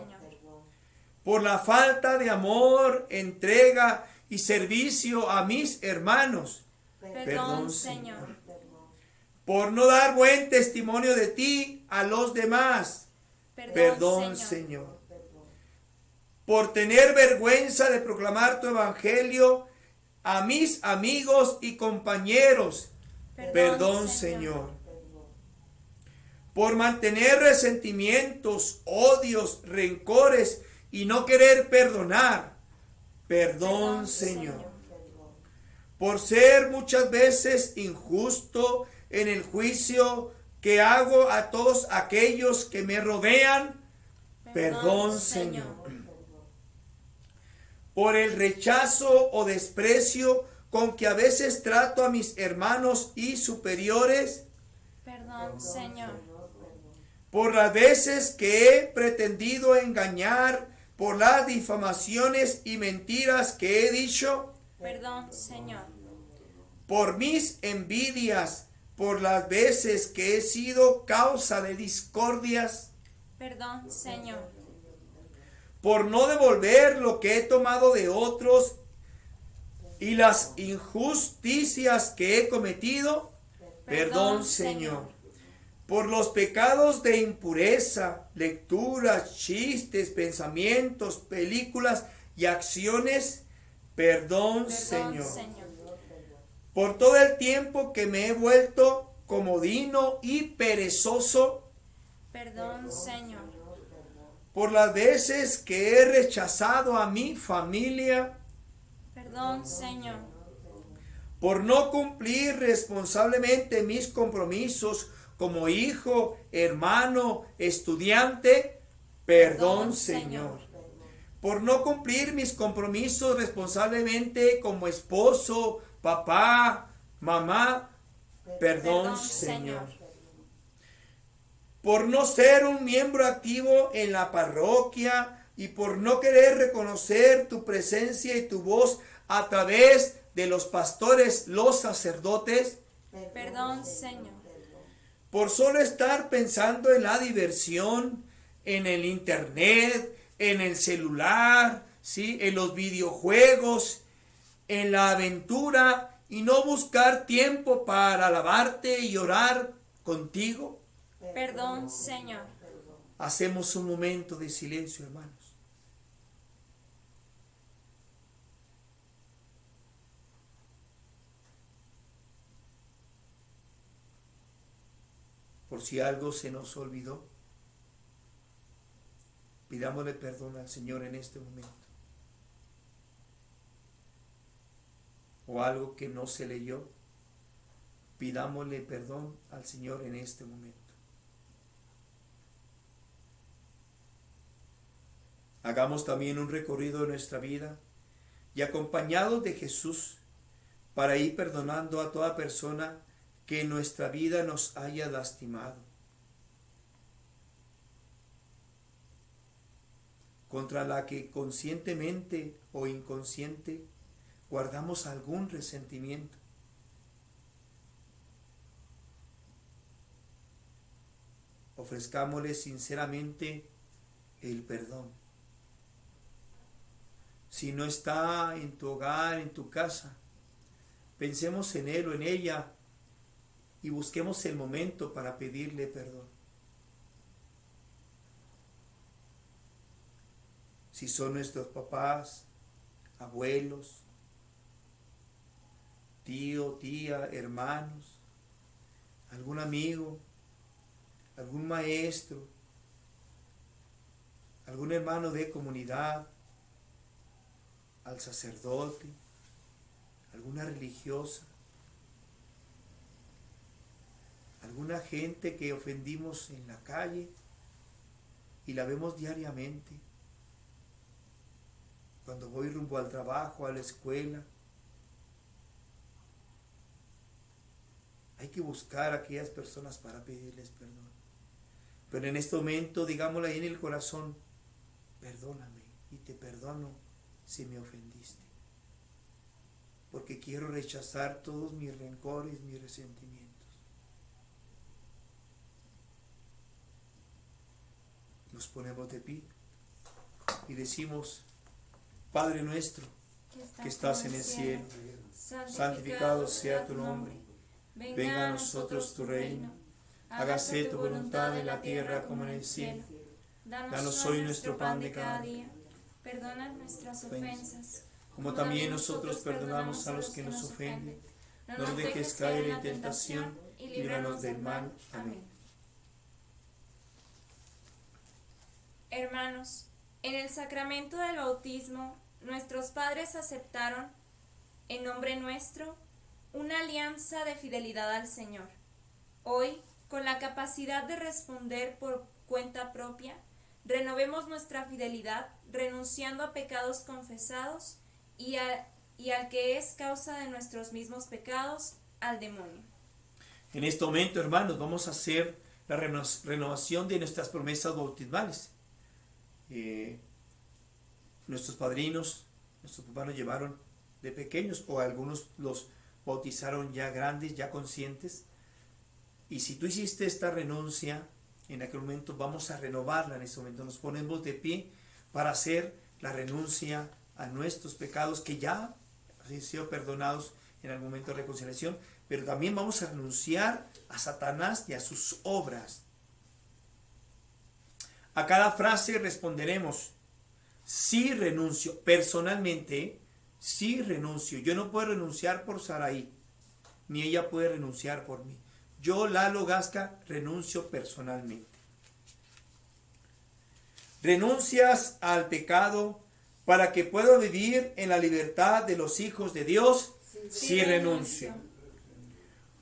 Por la falta de amor, entrega y servicio a mis hermanos, perdón, Señor. Por no dar buen testimonio de ti a los demás, perdón, Señor. por tener vergüenza de proclamar tu evangelio a mis amigos y compañeros. Perdón, Señor. Por mantener resentimientos, odios, rencores y no querer perdonar. Perdón, Señor. Por ser muchas veces injusto en el juicio que hago a todos aquellos que me rodean. Perdón, Señor. Por el rechazo o desprecio con que a veces trato a mis hermanos y superiores. Perdón, Señor. Por las veces que he pretendido engañar, por las difamaciones y mentiras que he dicho. Perdón, Señor. Por mis envidias, por las veces que he sido causa de discordias. Perdón, Señor. Por no devolver lo que he tomado de otros y las injusticias que he cometido. Perdón, Señor. Por los pecados de impureza, lecturas, chistes, pensamientos, películas y acciones. Perdón, Señor. Por todo el tiempo que me he vuelto comodino y perezoso. Perdón, Señor. Por las veces que he rechazado a mi familia. Perdón, Señor. Por no cumplir responsablemente mis compromisos como hijo, hermano, estudiante. Perdón, Señor. Por no cumplir mis compromisos responsablemente como esposo, papá, mamá. Perdón, Señor. Por no ser un miembro activo en la parroquia y por no querer reconocer tu presencia y tu voz a través de los pastores, los sacerdotes. Perdón, Señor. Por solo estar pensando en la diversión, en el internet, en el celular, ¿sí? En los videojuegos, en la aventura y no buscar tiempo para alabarte y orar contigo. Perdón, Señor. Hacemos un momento de silencio, hermanos. Por si algo se nos olvidó, pidámosle perdón al Señor en este momento. O algo que no se leyó, pidámosle perdón al Señor en este momento. Hagamos también un recorrido de nuestra vida y acompañados de Jesús para ir perdonando a toda persona que en nuestra vida nos haya lastimado, contra la que conscientemente o inconsciente guardamos algún resentimiento. Ofrezcámosle sinceramente el perdón. Si no está en tu hogar, en tu casa, pensemos en él o en ella y busquemos el momento para pedirle perdón. Si son nuestros papás, abuelos, tío, tía, hermanos, algún amigo, algún maestro, algún hermano de comunidad, al sacerdote, alguna religiosa, alguna gente que ofendimos en la calle y la vemos diariamente. Cuando voy rumbo al trabajo, a la escuela, hay que buscar a aquellas personas para pedirles perdón. Pero en este momento, digámoslo ahí en el corazón, perdóname y te perdono si me ofendiste, porque quiero rechazar todos mis rencores, mis resentimientos. Nos ponemos de pie y decimos: Padre nuestro que estás en el cielo, santificado sea tu nombre, venga a nosotros tu reino, hágase tu voluntad en la tierra como en el cielo. Danos hoy nuestro pan de cada día. Perdona nuestras ofensas, como también nosotros perdonamos a los que nos ofenden. No nos dejes caer en tentación y líbranos del mal. Amén. Hermanos, en el sacramento del bautismo, nuestros padres aceptaron, en nombre nuestro, una alianza de fidelidad al Señor. Hoy, con la capacidad de responder por cuenta propia, renovemos nuestra fidelidad, renunciando a pecados confesados y al que es causa de nuestros mismos pecados, al demonio. En este momento, hermanos, vamos a hacer la renovación de nuestras promesas bautismales. Nuestros padrinos, nuestros papás nos llevaron de pequeños, o algunos los bautizaron ya grandes, ya conscientes. Y si tú hiciste esta renuncia en aquel momento, vamos a renovarla en este momento. Nos ponemos de pie para hacer la renuncia a nuestros pecados que ya han sido perdonados en el momento de reconciliación, pero también vamos a renunciar a Satanás y a sus obras. A cada frase responderemos: sí renuncio. Personalmente, sí renuncio. Yo no puedo renunciar por Saraí, ni ella puede renunciar por mí. Yo, Lalo Gasca, renuncio personalmente. ¿Renuncias al pecado para que pueda vivir en la libertad de los hijos de Dios? Sí, renuncio.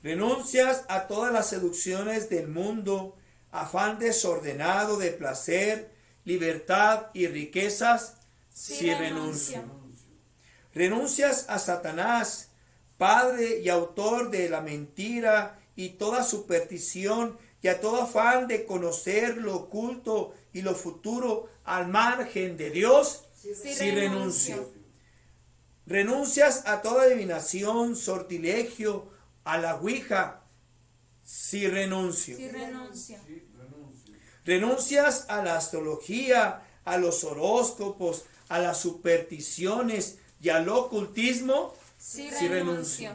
¿Renuncias a todas las seducciones del mundo, afán desordenado de placer, libertad y riquezas? Sí, renuncio. ¿Renuncias a Satanás, padre y autor de la mentira y toda superstición, y a todo afán de conocer lo oculto y lo futuro al margen de Dios? Sí, renuncio. ¿Renuncias a toda adivinación, sortilegio, a la ouija? Sí, renuncio. Sí, renuncio. ¿Renuncias a la astrología, a los horóscopos, a las supersticiones y al ocultismo? Sí, renuncio.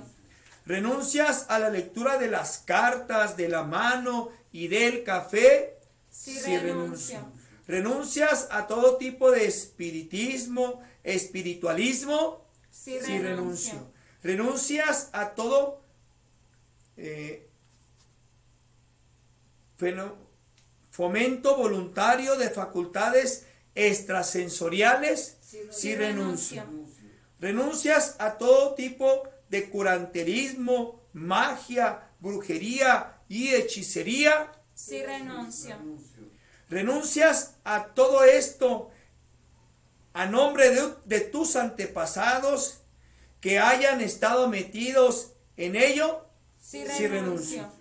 ¿Renuncias a la lectura de las cartas, de la mano y del café? Sí, renuncio. ¿Renuncias a todo tipo de espiritismo, espiritualismo? Sí, renuncio. ¿Renuncias a todo fomento voluntario de facultades extrasensoriales? Sí, renuncio. ¿Renuncias a todo tipo de curanterismo, magia, brujería y hechicería? Sí, renuncio. ¿Renuncias a todo esto a nombre de tus antepasados que hayan estado metidos en ello? Sí, renuncio.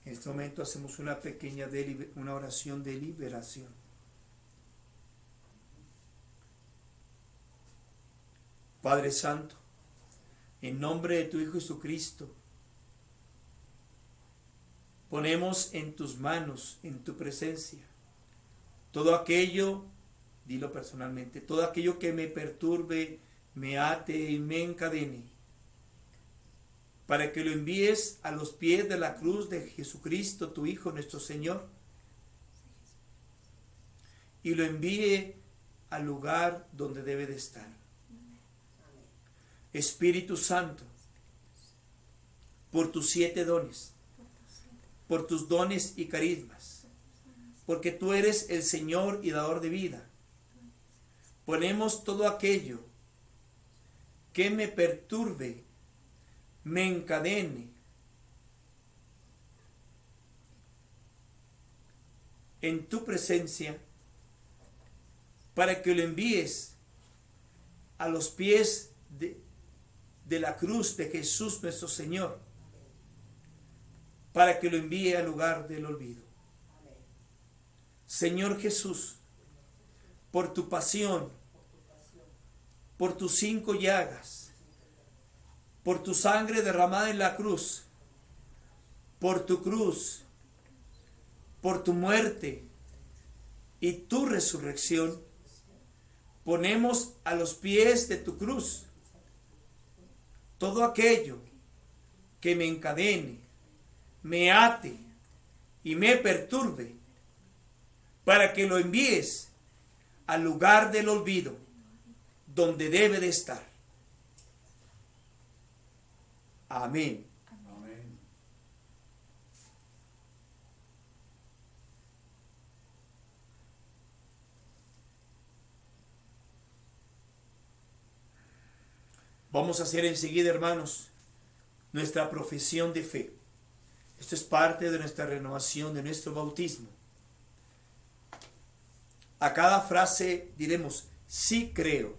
En este momento hacemos una pequeña una oración de liberación. Padre Santo, en nombre de tu Hijo Jesucristo, ponemos en tus manos, en tu presencia, todo aquello, dilo personalmente, todo aquello que me perturbe, me ate y me encadene, para que lo envíes a los pies de la cruz de Jesucristo, tu Hijo, nuestro Señor, y lo envíe al lugar donde debe de estar. Espíritu Santo, por tus 7 dones, por tus dones y carismas, porque tú eres el Señor y dador de vida, ponemos todo aquello que me perturbe, me encadene, en tu presencia, para que lo envíes a los pies de la cruz de Jesús nuestro Señor, para que lo envíe al lugar del olvido. Señor Jesús, por tu pasión, por tus 5 llagas, por tu sangre derramada en la cruz, por tu cruz, por tu muerte y tu resurrección, ponemos a los pies de tu cruz todo aquello que me encadene, me ate y me perturbe, para que lo envíes al lugar del olvido, donde debe de estar. Amén. Amén. Vamos a hacer enseguida, hermanos, nuestra profesión de fe. Esto es parte de nuestra renovación, de nuestro bautismo. A cada frase diremos, sí creo.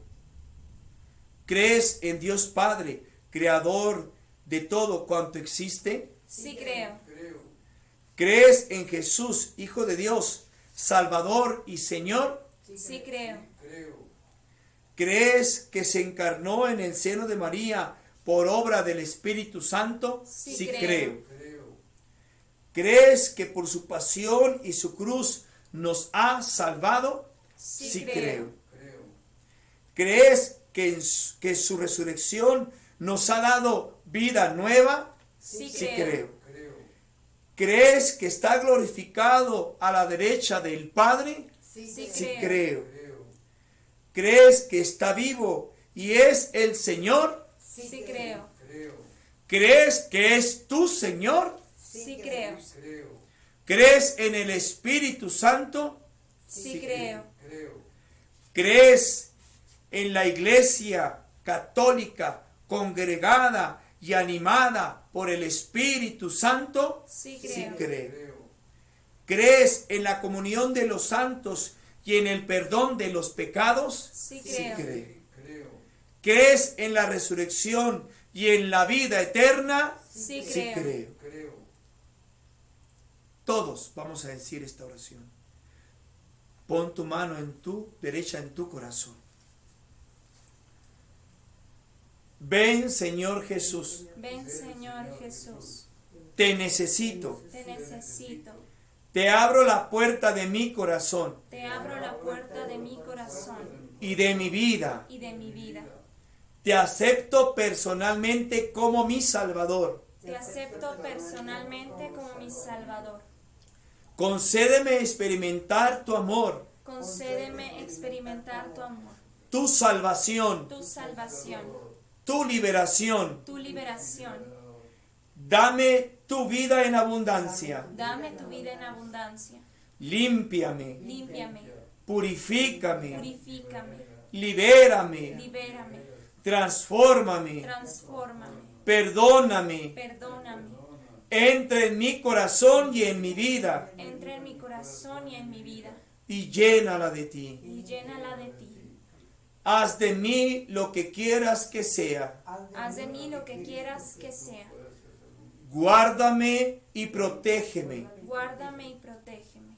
¿Crees en Dios Padre, creador de todo cuanto existe? Sí creo. ¿Crees en Jesús, Hijo de Dios, Salvador y Señor? Sí creo. ¿Crees que se encarnó en el seno de María por obra del Espíritu Santo? Sí creo. ¿Crees que por su pasión y su cruz nos ha salvado? Sí creo. ¿Crees que su resurrección nos ha dado vida nueva? Sí creo. ¿Crees que está glorificado a la derecha del Padre? Sí creo. ¿Crees que está vivo y es el Señor? Sí creo. ¿Crees que es tu Señor? Sí creo. ¿Crees en el Espíritu Santo? Sí creo. ¿Crees en la Iglesia católica congregada y animada por el Espíritu Santo? Sí creo. creo. ¿Crees en la comunión de los santos y en el perdón de los pecados? Sí creo. ¿Crees en la resurrección y en la vida eterna? Sí creo. Todos vamos a decir esta oración. Pon tu mano en tu derecha en tu corazón. Ven, Señor Jesús. Ven, Señor Jesús. Te necesito. Te necesito. Te abro la puerta de mi corazón Te abro la puerta de mi corazón y de mi vida. y de mi vida. Te acepto personalmente como mi Salvador. Te acepto personalmente como mi Salvador. Concédeme experimentar tu amor, Concédeme experimentar tu amor, tu salvación, tu salvación, tu liberación. tu liberación. Dame tu vida en abundancia. Dame tu vida en abundancia. Límpiame, Límpiame, purifícame, purifícame, libérame, libérame, transfórmame, transfórmame, perdóname. perdóname. Entra en mi corazón y en mi vida Entra en mi corazón y en mi vida y llénala de ti. y llénala de ti. Haz de mí lo que quieras que sea. Haz de mí lo que quieras que sea. Guárdame y protégeme. Guárdame y protégeme.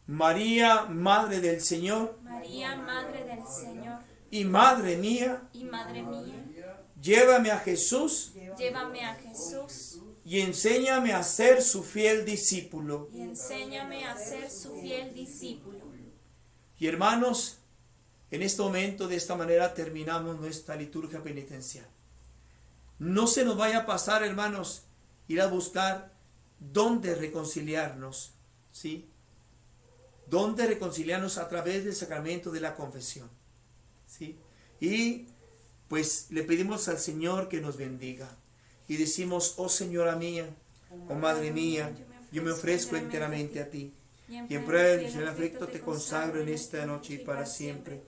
María, Madre del Señor María, Madre del Señor y Madre mía, y Madre mía, llévame a Jesús llévame a Jesús y enséñame a ser su fiel discípulo. y enséñame a ser su fiel discípulo. Y hermanos, en este momento de esta manera terminamos nuestra liturgia penitencial. No se nos vaya a pasar, hermanos, ir a buscar dónde reconciliarnos, ¿sí? Dónde reconciliarnos a través del sacramento de la confesión, ¿sí? Y pues le pedimos al Señor que nos bendiga. Y decimos, oh Señora mía, oh Madre mía, yo me ofrezco enteramente a ti. Y en prueba de mi fiel afecto te consagro en esta noche y para siempre.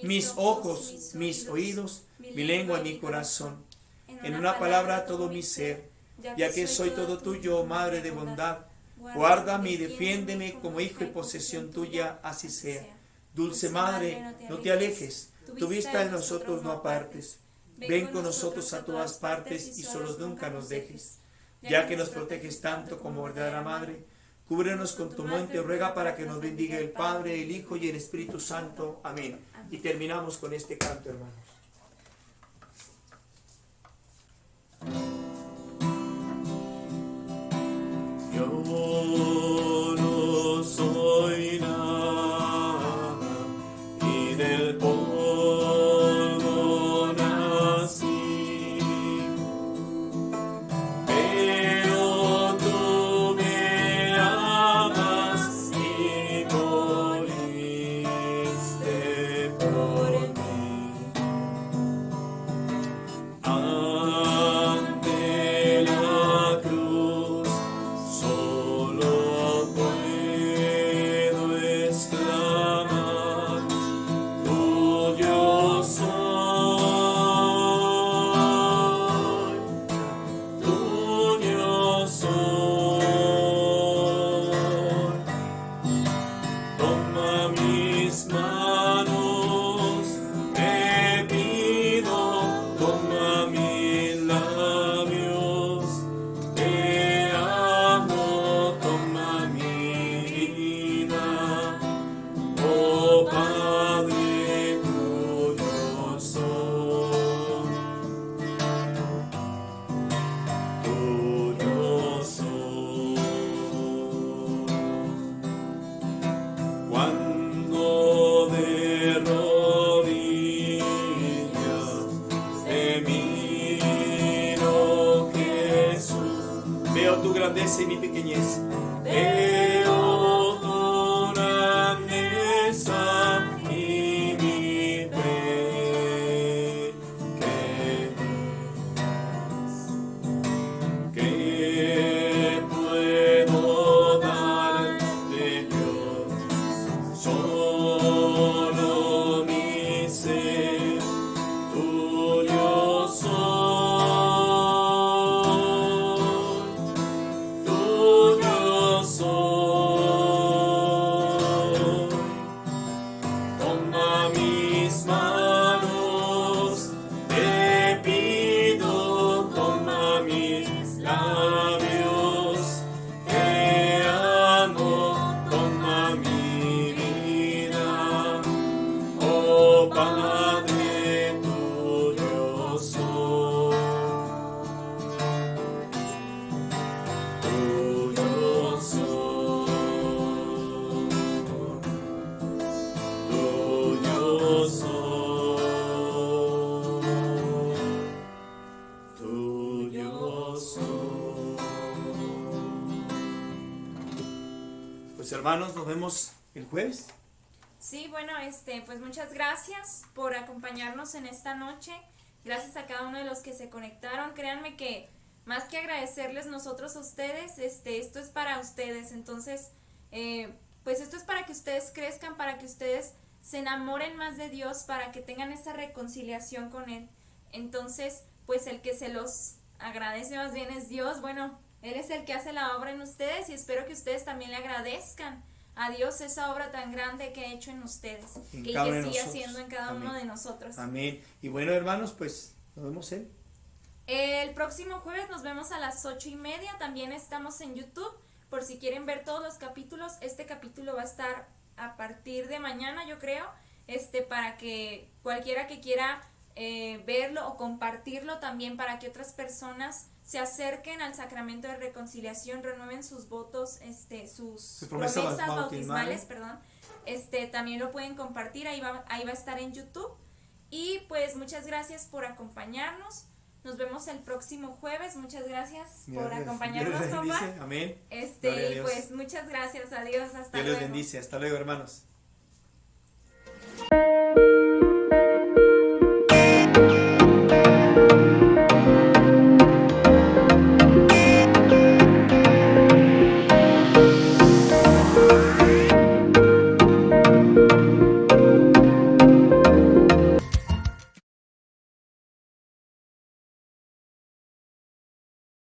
Mis ojos, mis oídos, mi lengua y mi corazón. En una palabra todo mi ser, ya que soy todo tuyo, Madre de bondad. Guárdame y defiéndeme como hijo y posesión tuya, así sea. Dulce Madre, no te alejes, tu vista de nosotros no apartes. Ven con nosotros a todas partes y solos nunca nos dejes. Ya que nos proteges tanto como verdadera Madre, cúbrenos con tu manto y ruega para que nos bendiga el Padre, el Hijo y el Espíritu Santo. Amén. Y terminamos con este canto, hermanos. Yo no soy nada y del polvo nací. manos, te pido, toma mis labios, te amo, toma mi vida, oh Padre, tuyo soy, tuyo soy. Cuando de rodillas te miro, Jesús, Veo tu grandeza y mi pequeñez. veo tu grandeza y mi pequeñez. ¿Qué puedo darte, Dios? Solo mi ser, tuyo soy, tuyo soy. Toma mis manos, te pido, toma mis labios, te amo, toma mi vida, oh Padre, tuyo soy, tuyo soy, tuyo soy, tuyo soy. Pues hermanos, nos vemos el jueves. Sí, bueno, pues muchas gracias por acompañarnos en esta noche. Gracias a cada uno de los que se conectaron. Créanme que más que agradecerles nosotros a ustedes, esto es para ustedes. Entonces, pues esto es para que ustedes crezcan, para que ustedes se enamoren más de Dios, para que tengan esa reconciliación con Él. Entonces, pues el que se los agradece más bien es Dios. Bueno, Él es el que hace la obra en ustedes y espero que ustedes también le agradezcan a Dios esa obra tan grande que ha hecho en ustedes En y cada que uno de sigue nosotros. haciendo en cada uno Amén. de nosotros. Amén. Y bueno, hermanos, pues nos vemos El próximo jueves nos vemos a las 8:30. También estamos en YouTube por si quieren ver todos los capítulos. Este capítulo va a estar a partir de mañana, yo creo, para que cualquiera que quiera verlo o compartirlo también, para que otras personas se acerquen al sacramento de reconciliación, renueven sus votos, sus promesas promesas bautismales. bautismales, perdón. También lo pueden compartir, ahí va a estar en YouTube. Y pues muchas gracias por acompañarnos. Nos vemos el próximo jueves. Muchas gracias por acompañarnos, Dios les papá. bendice. Amén. Gloria a Y Dios. pues muchas gracias. Adiós. Hasta Dios luego. les bendice. Hasta luego, hermanos.